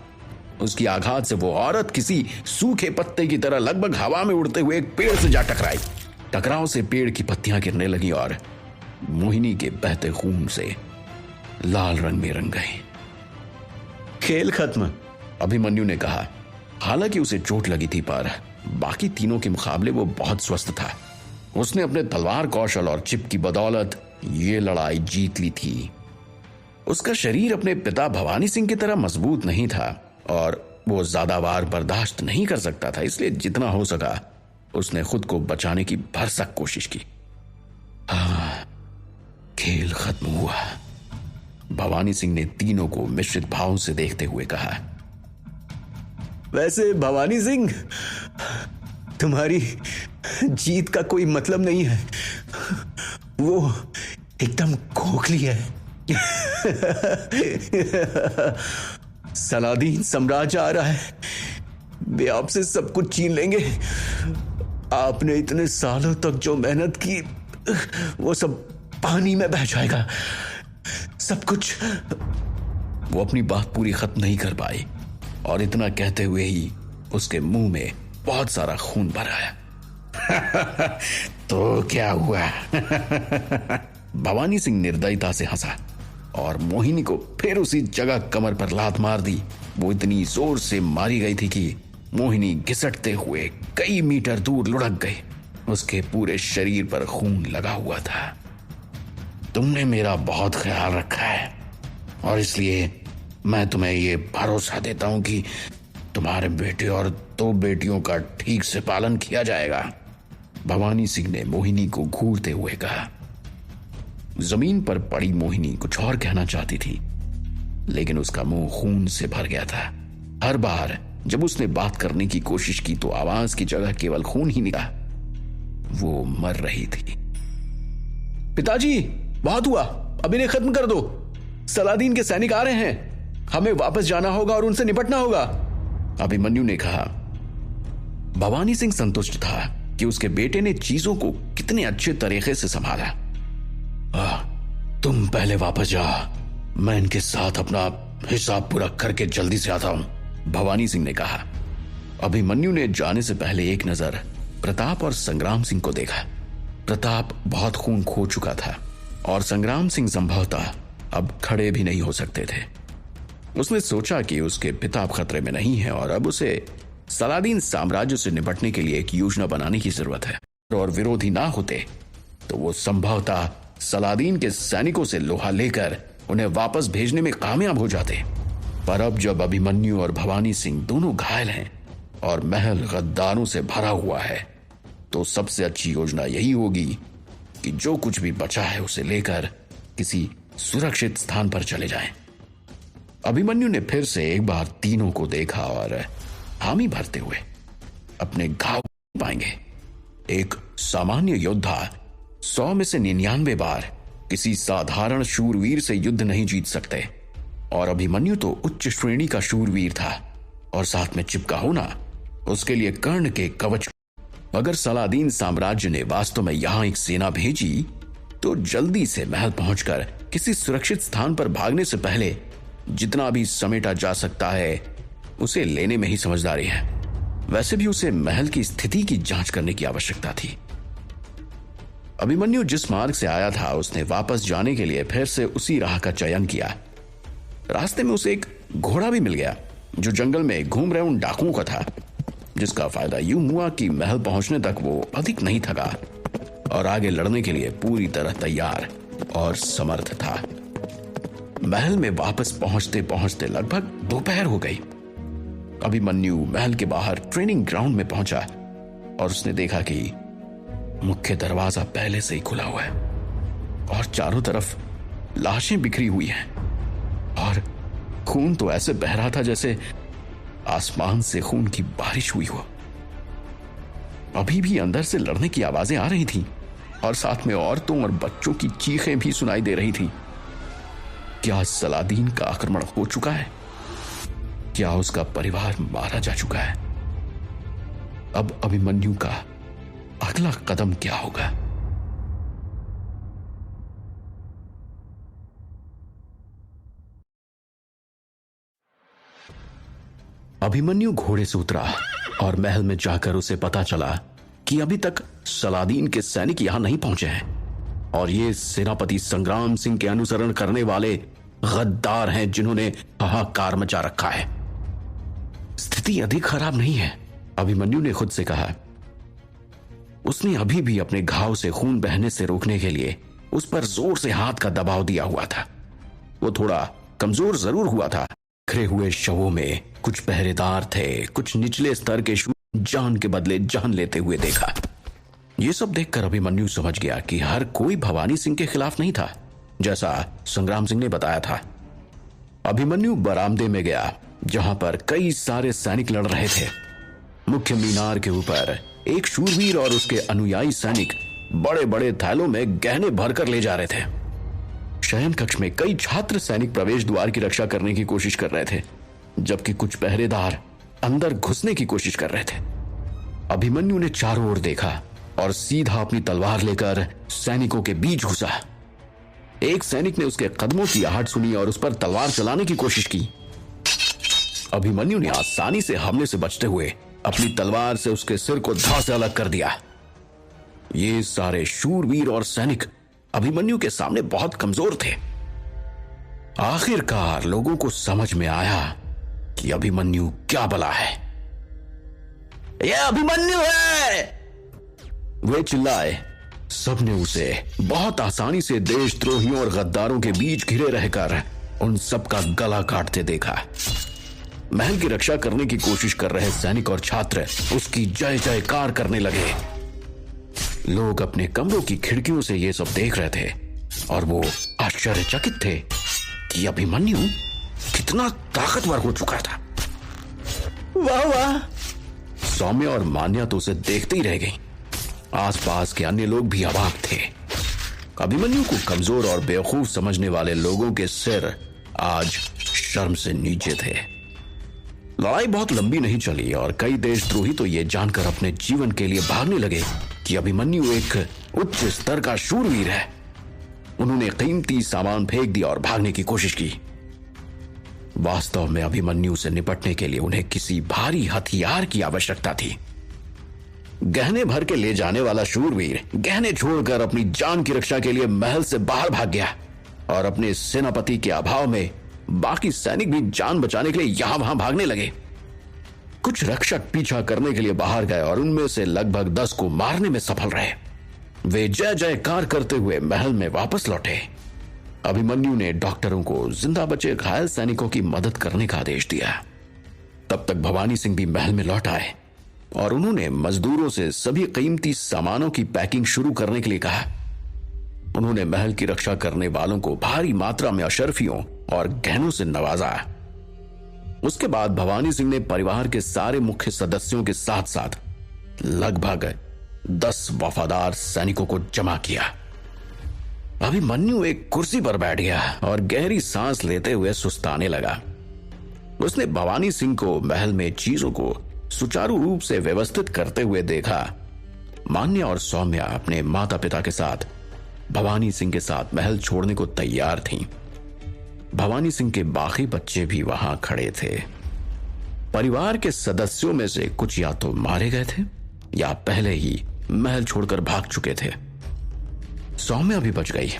उसकी आघात से वो औरत किसी सूखे पत्ते की तरह लगभग हवा में उड़ते हुए एक पेड़ से जा टकराई। टकराव से पेड़ की पत्तियां गिरने लगी और मोहिनी के बहते खून से लाल रंग में रंग गए। खेल खत्म, अभिमन्यु ने कहा। हालांकि उसे चोट लगी थी पर बाकी तीनों के मुकाबले वो बहुत स्वस्थ था। उसने अपने तलवार कौशल और चिप की बदौलत ये लड़ाई जीत ली थी। उसका शरीर अपने पिता भवानी सिंह की तरह मजबूत नहीं था और वो ज्यादा वार बर्दाश्त नहीं कर सकता था, इसलिए जितना हो सका उसने खुद को बचाने की भरसक कोशिश की। हाँ, खेल खत्म हुआ, भवानी सिंह ने तीनों को मिश्रित भाव से देखते हुए कहा। वैसे भवानी सिंह, तुम्हारी जीत का कोई मतलब नहीं है, वो एकदम खोखली है। सलादीन साम्राज्य आ रहा है, वे आपसे सब कुछ छीन लेंगे। आपने इतने सालों तक जो मेहनत की वो सब पानी में बह जाएगा, सब कुछ। वो अपनी बात पूरी खत्म नहीं कर पाई और इतना कहते हुए ही उसके मुंह में बहुत सारा खून भर आया। तो क्या हुआ? भवानी सिंह निर्दयता से हंसा और मोहिनी को फिर उसी जगह कमर पर लात मार दी। वो इतनी जोर से मारी गई थी कि मोहिनी घिसटते हुए कई मीटर दूर लुढ़क गई। उसके पूरे शरीर पर खून लगा हुआ था। तुमने मेरा बहुत ख्याल रखा है और इसलिए मैं तुम्हें ये भरोसा देता हूं कि तुम्हारे बेटे और 2 बेटियों का ठीक से पालन किया जाएगा, भवानी सिंह ने मोहिनी को घूरते हुए कहा। जमीन पर पड़ी मोहिनी कुछ और कहना चाहती थी, लेकिन उसका मुंह खून से भर गया था। हर बार जब उसने बात करने की कोशिश की तो आवाज की जगह केवल खून ही निकला। वो मर रही थी। पिताजी, बहुत हुआ, अब इन्हें खत्म कर दो। सलादीन के सैनिक आ रहे हैं, हमें वापस जाना होगा और उनसे निपटना होगा, अभिमन्यु ने कहा। भवानी सिंह संतुष्ट था कि उसके बेटे ने चीजों को कितने अच्छे तरीके से संभाला। तुम पहले वापस जा, मैं इनके साथ अपना हिसाब पूरा करके जल्दी से आता हूं, भवानी सिंह ने कहा। अभिमन्यु ने जाने से पहले एक नजर प्रताप और संग्राम सिंह को देखा। प्रताप बहुत खून खो चुका था और संग्राम सिंह संभवतः अब खड़े भी नहीं हो सकते थे। उसने सोचा कि उसके पिता खतरे में नहीं है और अब उसे सलादीन साम्राज्य से निपटने के लिए एक योजना बनाने की जरूरत है और विरोधी ना होते तो वो संभवतः सलादीन के सैनिकों से लोहा लेकर उन्हें वापस भेजने में कामयाब हो जाते। पर अब जब अभिमन्यु और भवानी सिंह दोनों घायल हैं और महल गद्दारों से भरा हुआ है तो सबसे अच्छी योजना यही होगी कि जो कुछ भी बचा है उसे लेकर किसी सुरक्षित स्थान पर चले जाएं। अभिमन्यु ने फिर से एक बार तीनों को देखा और हामी भरते हुए अपने घाव पाएंगे। एक सामान्य योद्धा 100 में से 99 बार किसी साधारण शूरवीर से युद्ध नहीं जीत सकते, और अभिमन्यु तो उच्च श्रेणी का शूरवीर था, और साथ में चिपका होना उसके लिए कर्ण के कवच। अगर सलादीन साम्राज्य ने वास्तव में यहां एक सेना भेजी तो जल्दी से महल पहुंचकर किसी सुरक्षित स्थान पर भागने से पहले जितना भी समेटा जा सकता है उसे लेने में ही समझदारी है। वैसे भी उसे महल की स्थिति की जांच करने की आवश्यकता थी। अभिमन्यु जिस मार्ग से आया था उसने वापस जाने के लिए फिर से उसी राह का चयन किया। रास्ते में उसे एक घोड़ा भी मिल गया जो जंगल में घूम रहे उन डाकुओं का था, जिसका फायदा यूं हुआ कि महल पहुंचने तक वो अधिक नहीं थका और आगे लड़ने के लिए पूरी तरह तैयार और समर्थ था। महल में वापस पहुंचते पहुंचते लगभग दोपहर हो गई। अभिमन्यु महल के बाहर ट्रेनिंग ग्राउंड में पहुंचा और उसने देखा कि मुख्य दरवाजा पहले से ही खुला हुआ है और चारों तरफ लाशें बिखरी हुई हैं और खून तो ऐसे बह रहा था जैसे आसमान से खून की बारिश हुई हो। अभी भी अंदर से लड़ने की आवाजें आ रही थीं और साथ में औरतों और बच्चों की चीखें भी सुनाई दे रही थीं। क्या सलादीन का आक्रमण हो चुका है? क्या उसका परिवार मारा जा चुका है? अब अभिमन्यु का अगला कदम क्या होगा? अभिमन्यु घोड़े से उतरा और महल में जाकर उसे पता चला कि अभी तक सलादीन के सैनिक यहां नहीं पहुंचे हैं और ये सेनापति संग्राम सिंह के अनुसरण करने वाले गद्दार हैं जिन्होंने हाहाकार मचा रखा है। स्थिति अधिक खराब नहीं है, अभिमन्यु ने खुद से कहा। उसने अभी भी अपने घाव से खून बहने से रोकने के लिए उस पर जोर से हाथ का दबाव दिया हुआ था। वो थोड़ा कमजोर जरूर हुआ था। बिखरे हुए शवों में कुछ पहरेदार थे, कुछ निचले स्तर के शूर जान के बदले जान लेते हुए देखा। ये सब देखकर अभिमन्यु समझ गया कि हर कोई भवानी सिंह के खिलाफ नहीं था, जैसा संग्राम सिंह ने बताया था। अभिमन्यु बरामदे में गया जहां पर कई सारे सैनिक लड़ रहे थे। मुख्य मीनार के ऊपर एक शूरवीर और उसके अनुयायी सैनिक बड़े बड़े थैलों में गहने भरकर ले जा रहे थे। शयन कक्ष में कई छात्र सैनिक प्रवेश द्वार की रक्षा करने की कोशिश कर रहे थे, जबकि कुछ पहरेदार अंदर घुसने की कोशिश कर रहे थे। अभिमन्यु ने चारों ओर देखा और सीधा अपनी तलवार लेकर सैनिकों के बीच घुसा। एक सैनिक ने उसके कदमों की आहट सुनी और उस पर तलवार चलाने की कोशिश की। अभिमन्यु ने आसानी से हमले से बचते हुए अपनी तलवार से उसके सिर को धड़ से अलग कर दिया। ये सारे शूरवीर और सैनिक अभिमन्यु के सामने बहुत कमजोर थे। आखिरकार लोगों को समझ में आया कि अभिमन्यु क्या बला है। यह अभिमन्यु है, वे चिल्लाए। सबने उसे बहुत आसानी से देशद्रोहियों और गद्दारों के बीच घिरे रहकर उन सबका गला काटते देखा। महल की रक्षा करने की कोशिश कर रहे सैनिक और छात्र उसकी जय जयकार करने लगे। लोग अपने कमरों की खिड़कियों से ये सब देख रहे थे और वो आश्चर्यचकित थे कि अभिमन्यु कितना ताकतवर हो चुका था। वाह वाह, सौम्य और मान्या तो उसे देखते ही रह गई। आसपास के अन्य लोग भी अवाक थे। अभिमन्यु को कमजोर और बेवकूफ समझने वाले लोगों के सिर आज शर्म से नीचे थे। लड़ाई बहुत लंबी नहीं चली और कई देशद्रोही तो ये जानकर अपने जीवन के लिए भागने लगे कि अभिमन्यु एक उच्च स्तर का शूरवीर है। उन्होंने कीमती सामान फेंक दिया और भागने की कोशिश की। वास्तव में अभिमन्यु से निपटने के लिए उन्हें किसी भारी हथियार की आवश्यकता थी। गहने भर के ले जाने वाला शूरवीर गहने छोड़कर अपनी जान की रक्षा के लिए महल से बाहर भाग गया और अपने सेनापति के अभाव में बाकी सैनिक भी जान बचाने के लिए यहां वहां भागने लगे। कुछ रक्षक पीछा करने के लिए बाहर गए और उनमें से लगभग 10 को मारने में सफल रहे। वे जय जयकार करते हुए महल में वापस लौटे। अभिमन्यु ने डॉक्टरों को जिंदा बचे घायल सैनिकों की मदद करने का आदेश दिया। तब तक भवानी सिंह भी महल में लौट आए और उन्होंने मजदूरों से सभी कीमती सामानों की पैकिंग शुरू करने के लिए कहा। उन्होंने महल की रक्षा करने वालों को भारी मात्रा में अशर्फियों और गहनों से नवाजा। उसके बाद भवानी सिंह ने परिवार के सारे मुख्य सदस्यों के साथ साथ लगभग 10 वफादार सैनिकों को जमा किया। अभिमन्यु एक कुर्सी पर बैठ गया और गहरी सांस लेते हुए सुस्ताने लगा। उसने भवानी सिंह को महल में चीजों को सुचारू रूप से व्यवस्थित करते हुए देखा। मान्या और सौम्या अपने माता पिता के साथ भवानी सिंह के साथ महल छोड़ने को तैयार थीं। भवानी सिंह के बाकी बच्चे भी वहां खड़े थे। परिवार के सदस्यों में से कुछ या तो मारे गए थे या पहले ही महल छोड़कर भाग चुके थे। सौम्या भी बच गई।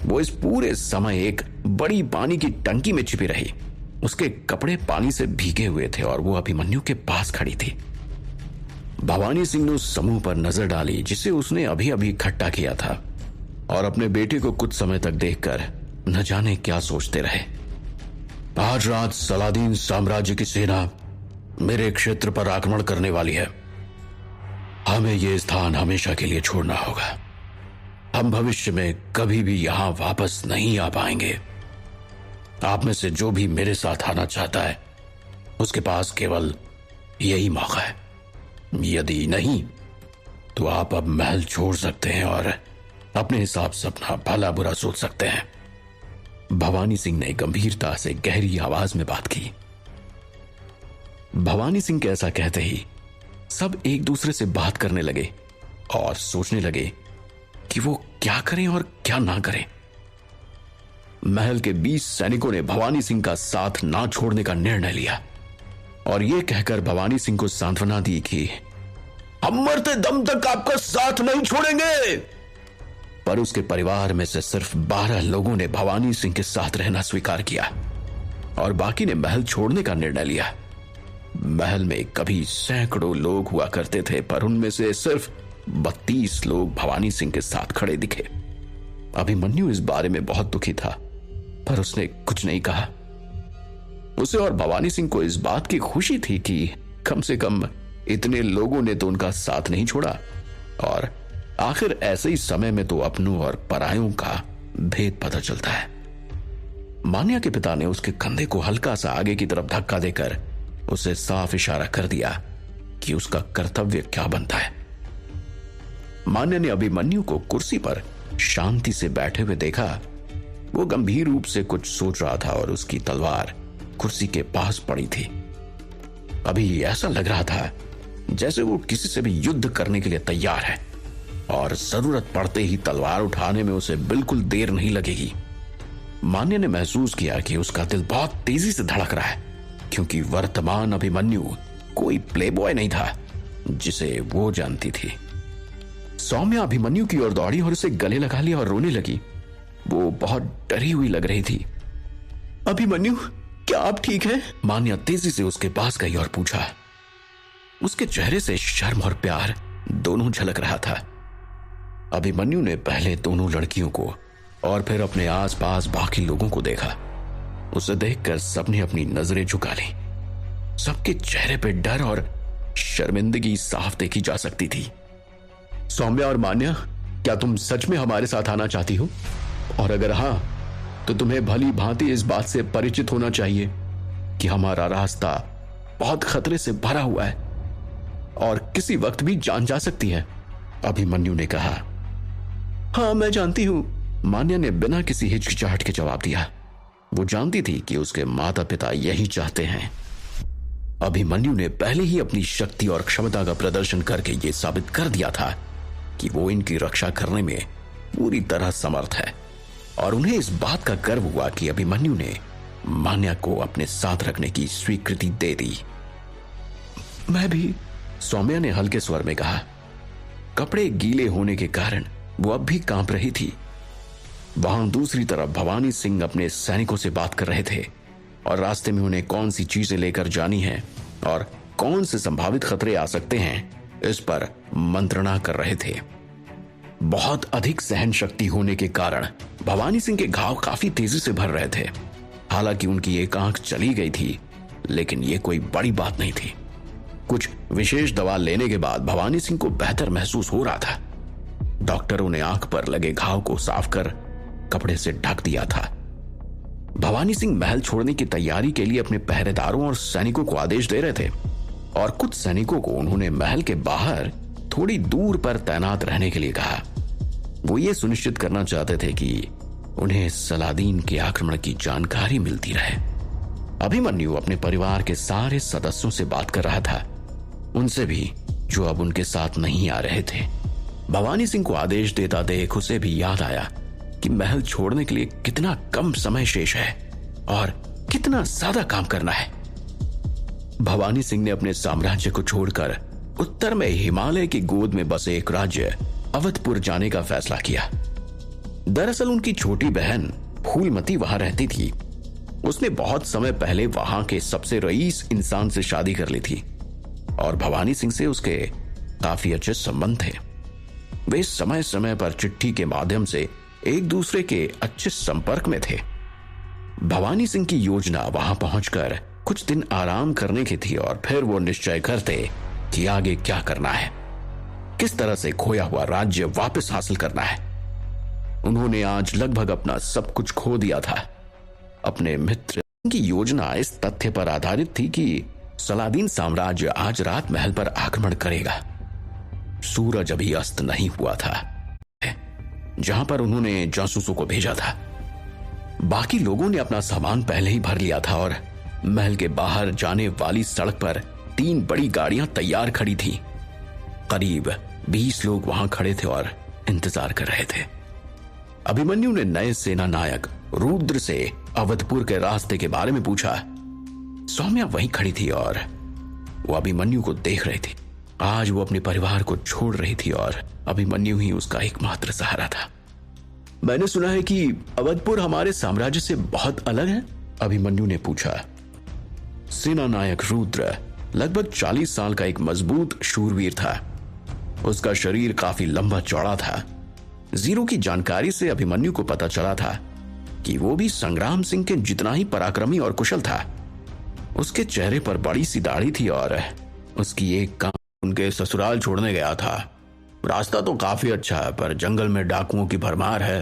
वो इस पूरे समय एक बड़ी पानी की टंकी में छिपी रही। उसके कपड़े पानी से भीगे हुए थे और वो अभिमन्यु के पास खड़ी थी। भवानी सिंह ने उस समूह पर नजर डाली जिसे उसने अभी अभी इकट्ठा किया था और अपने बेटे को कुछ समय तक देखकर न जाने क्या सोचते रहे। आज रात सलादीन साम्राज्य की सेना मेरे क्षेत्र पर आक्रमण करने वाली है। हमें यह स्थान हमेशा के लिए छोड़ना होगा। हम भविष्य में कभी भी यहां वापस नहीं आ पाएंगे। आप में से जो भी मेरे साथ आना चाहता है उसके पास केवल यही मौका है। यदि नहीं तो आप अब महल छोड़ सकते हैं और अपने हिसाब से अपना भला बुरा सोच सकते हैं। भवानी सिंह ने गंभीरता से गहरी आवाज में बात की। भवानी सिंह के ऐसा कहते ही सब एक दूसरे से बात करने लगे और सोचने लगे कि वो क्या करें और क्या ना करें। महल के 20 सैनिकों ने भवानी सिंह का साथ ना छोड़ने का निर्णय लिया और यह कहकर भवानी सिंह को सांत्वना दी कि हम मरते दम तक आपका साथ नहीं छोड़ेंगे। पर उसके परिवार में से सिर्फ 12 लोगों ने भवानी सिंह के साथ रहना स्वीकार किया और बाकी ने महल छोड़ने का निर्णय लिया। महल में कभी सैकड़ों लोग हुआ करते थे पर उनमें से सिर्फ 32 लोग भवानी सिंह के साथ खड़े दिखे। अभिमन्यु इस बारे में बहुत दुखी था पर उसने कुछ नहीं कहा। उसे और भवानी सिंह को इस बात की खुशी थी कि कम से कम इतने लोगों ने तो उनका साथ नहीं छोड़ा और आखिर ऐसे ही समय में तो अपनों और परायों का भेद पता चलता है। मान्या के पिता ने उसके कंधे को हल्का सा आगे की तरफ धक्का देकर उसे साफ इशारा कर दिया कि उसका कर्तव्य क्या बनता है। मान्या ने अभिमन्यु को कुर्सी पर शांति से बैठे हुए देखा। वो गंभीर रूप से कुछ सोच रहा था और उसकी तलवार कुर्सी के पास पड़ी थी। अभी ऐसा लग रहा था जैसे वो किसी से भी युद्ध करने के लिए तैयार है और जरूरत पड़ते ही तलवार उठाने में उसे बिल्कुल देर नहीं लगेगी। मान्या ने महसूस किया कि उसका दिल बहुत तेजी से धड़क रहा है क्योंकि वर्तमान अभिमन्यु कोई प्लेबॉय नहीं था जिसे वो जानती थी। सौम्या अभिमन्यु की ओर दौड़ी और उसे गले लगा लिया और रोने लगी। वो बहुत डरी हुई लग रही थी। अभिमन्यु, क्या आप ठीक हैं? मान्या तेजी से उसके पास गई और पूछा। उसके चेहरे से शर्म और प्यार दोनों झलक रहा था। अभिमन्यु ने पहले दोनों लड़कियों को और फिर अपने आसपास बाकी लोगों को देखा। उसे देखकर सबने अपनी नजरें झुका ली। सबके चेहरे पे डर और शर्मिंदगी साफ देखी जा सकती थी। सौम्या और मान्या, क्या तुम सच में हमारे साथ आना चाहती हो? और अगर हां, तो तुम्हें भली भांति इस बात से परिचित होना चाहिए कि हमारा रास्ता बहुत खतरे से भरा हुआ है और किसी वक्त भी जान जा सकती है। अभिमन्यु ने कहा। हाँ, मैं जानती हूं, मान्या ने बिना किसी हिचकिचाहट के जवाब दिया। वो जानती थी कि उसके माता पिता यही चाहते हैं। अभिमन्यु ने पहले ही अपनी शक्ति और क्षमता का प्रदर्शन करके यह साबित कर दिया था कि वो इनकी रक्षा करने में पूरी तरह समर्थ है और उन्हें इस बात का गर्व हुआ कि अभिमन्यु ने मान्या को अपने साथ रखने की स्वीकृति दे दी। मैं भी, सौम्या ने हल्के स्वर में कहा। कपड़े गीले होने के कारण वो अब भी कांप रही थी। वहां दूसरी तरफ भवानी सिंह अपने सैनिकों से बात कर रहे थे और रास्ते में उन्हें कौन सी चीजें लेकर जानी है और कौन से संभावित खतरे आ सकते हैं इस पर मंत्रणा कर रहे थे। बहुत अधिक सहन शक्ति होने के कारण भवानी सिंह के घाव काफी तेजी से भर रहे थे। हालांकि उनकी एक आंख चली गई थी, लेकिन यह कोई बड़ी बात नहीं थी। कुछ विशेष दवा लेने के बाद भवानी सिंह को बेहतर महसूस हो रहा था। डॉक्टरों ने आंख पर लगे घाव को साफ कर कपड़े से ढक दिया था। भवानी सिंह महल छोड़ने की तैयारी के लिए अपने पहरेदारों और सैनिकों को आदेश दे रहे थे और कुछ सैनिकों को उन्होंने महल के बाहर थोड़ी दूर पर तैनात रहने के लिए कहा। वो ये सुनिश्चित करना चाहते थे कि उन्हें सलादीन के आक्रमण की जानकारी मिलती रहे। अभिमन्यु अपने परिवार के सारे सदस्यों से बात कर रहा था, उनसे भी जो अब उनके साथ नहीं आ रहे थे। भवानी सिंह को आदेश देता देख उसे भी याद आया कि महल छोड़ने के लिए कितना कम समय शेष है और कितना ज्यादा काम करना है। भवानी सिंह ने अपने साम्राज्य को छोड़कर उत्तर में हिमालय की गोद में बसे एक राज्य अवधपुर जाने का फैसला किया। दरअसल उनकी छोटी बहन फूलमती वहां रहती थी। उसने बहुत समय पहले वहां के सबसे रईस इंसान से शादी कर ली थी और भवानी सिंह से उसके काफी अच्छे संबंध थे। वे समय समय पर चिट्ठी के माध्यम से एक दूसरे के अच्छे संपर्क में थे। भवानी सिंह की योजना वहां पहुंचकर कुछ दिन आराम करने की थी और फिर वो निश्चय करते कि आगे क्या करना है, किस तरह से खोया हुआ राज्य वापस हासिल करना है। उन्होंने आज लगभग अपना सब कुछ खो दिया था। अपने मित्र की योजना इस तथ्य पर आधारित थी कि सलादीन साम्राज्य आज रात महल पर आक्रमण करेगा। सूरज अभी अस्त नहीं हुआ था जहां पर उन्होंने जासूसों को भेजा था। बाकी लोगों ने अपना सामान पहले ही भर लिया था और महल के बाहर जाने वाली सड़क पर 3 बड़ी गाड़ियां तैयार खड़ी थी। करीब 20 लोग वहां खड़े थे और इंतजार कर रहे थे। अभिमन्यु ने नए सेना नायक रुद्र से अवधपुर के रास्ते के बारे में पूछा। सौम्या वहीं खड़ी थी और वो अभिमन्यु को देख रही थी। आज वो अपने परिवार को छोड़ रही थी और अभिमन्यु ही उसका एकमात्र सहारा था। मैंने सुना है कि अवधपुर हमारे साम्राज्य से बहुत अलग है, अभिमन्यु ने पूछा। सेना नायक रुद्र लगभग 40 साल का एक मजबूत शूरवीर था। उसका शरीर काफी लंबा चौड़ा था। जीरो की जानकारी से अभिमन्यु को पता चला था कि वो भी संग्राम सिंह के जितना ही पराक्रमी और कुशल था। उसके चेहरे पर बड़ी सी दाढ़ी थी और उसकी एक कान उनके ससुराल छोड़ने गया था। रास्ता तो काफी अच्छा है पर जंगल में डाकुओं की भरमार है,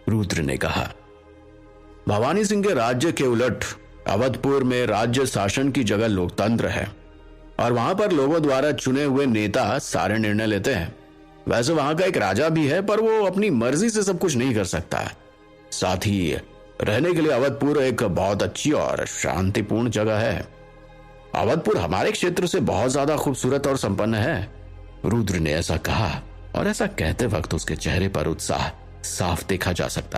रुद्र ने कहा। भवानी सिंह के राज्य के उलट अवधपुर में राज्य शासन की जगह लोकतंत्र है और वहां पर लोगों द्वारा चुने हुए नेता सारे निर्णय लेते हैं। वैसे वहां का एक राजा भी है पर वो अपनी मर्जी से सब कुछ नहीं कर सकता। साथ ही रहने के लिए अवधपुर एक बहुत अच्छी और शांतिपूर्ण जगह है। अवधपुर हमारे क्षेत्र से बहुत ज्यादा खूबसूरत और संपन्न है, रुद्र ने ऐसा कहा और ऐसा कहते वक्त उसके चेहरे पर उत्साह साफ देखा जा सकता।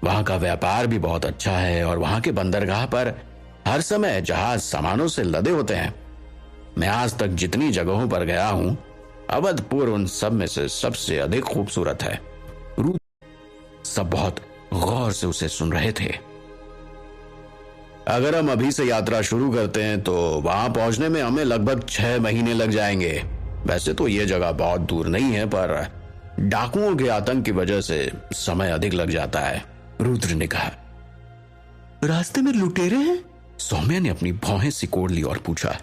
वहां का व्यापार भी बहुत अच्छा है और वहां के बंदरगाह पर हर समय जहाज सामानों से लदे होते हैं। मैं आज तक जितनी जगहों पर गया हूं, अवधपुर उन सब में से सबसे अधिक खूबसूरत है। रुद्र सब बहुत गौर से उसे सुन रहे थे। अगर हम अभी से यात्रा शुरू करते हैं तो वहां पहुंचने में हमें लगभग 6 महीने लग जाएंगे। वैसे तो यह जगह बहुत दूर नहीं है पर डाकुओं के आतंक की वजह से समय अधिक लग जाता है, रुद्र ने कहा। रास्ते में लुटेरे हैं? सौम्या ने अपनी भौहें सिकोड़ ली और पूछा।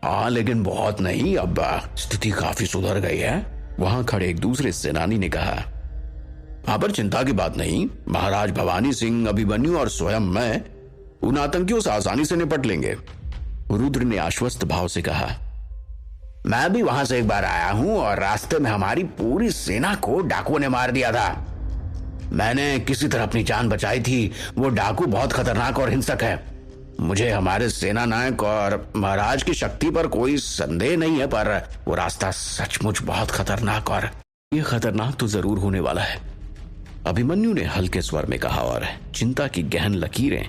हाँ लेकिन बहुत नहीं, अब स्थिति काफी सुधर गई है, वहां खड़े एक दूसरे सेनानी ने कहा। हाँ पर चिंता की बात नहीं, महाराज भवानी सिंह, अभिमन्यु और स्वयं मैं उन आतंकियों से आसानी से निपट लेंगे, रुद्र ने आश्वस्त भाव से कहा। मैं भी वहां से एक बार आया हूं और रास्ते में हमारी पूरी सेना को डाकुओं ने मार दिया था। मैंने किसी तरह अपनी जान बचाई थी। वो डाकू बहुत खतरनाक और हिंसक है। मुझे हमारे सेना नायक और महाराज की शक्ति पर कोई संदेह नहीं है पर वो रास्ता सचमुच बहुत खतरनाक और ये खतरनाक तो जरूर होने वाला है, अभिमन्यु ने हल्के स्वर में कहा और चिंता की गहन लकीरें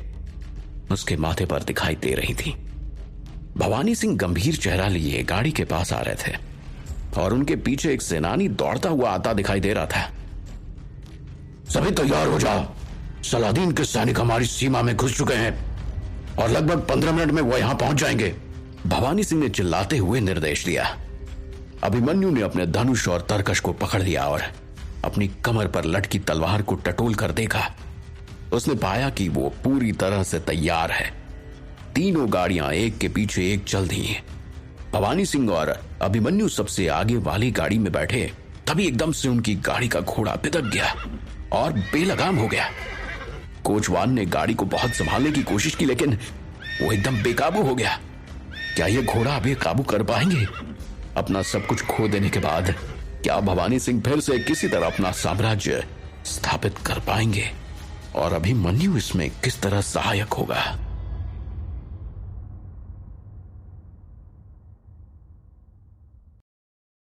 उसके माथे पर दिखाई दे रही थी। भवानी सिंह गंभीर चेहरा लिए गाड़ी के पास आ रहे थे और उनके पीछे एक सेनानी दौड़ता हुआ आता दिखाई दे रहा था। सभी तैयार हो जाओ, सलादीन के सैनिक हमारी सीमा में घुस चुके हैं और लगभग 15 मिनट में वो यहां पहुंच जाएंगे, भवानी सिंह ने चिल्लाते हुए निर्देश दिया। अभिमन्यु ने अपने धनुष और तरकश को पकड़ लिया और अपनी कमर पर लटकी तलवार को टटोल कर देखा। उसने पाया कि वो पूरी तरह से तैयार है। तीनों गाड़ियां एक के पीछे एक चल दी। भवानी सिंह और अभिमन्यु सबसे आगे वाली गाड़ी में बैठे, तभी एकदम से उनकी गाड़ी का घोड़ा बिदक गया और बेलगाम हो गया। कोचवान ने गाड़ी को बहुत संभालने की कोशिश की लेकिन वो एकदम बेकाबू हो गया। क्या ये घोड़ा अभी काबू कर पाएंगे? अपना सब कुछ खो देने के बाद क्या भवानी सिंह फिर से किसी तरह अपना साम्राज्य स्थापित कर पाएंगे? और अभिमन्यु इसमें किस तरह सहायक होगा?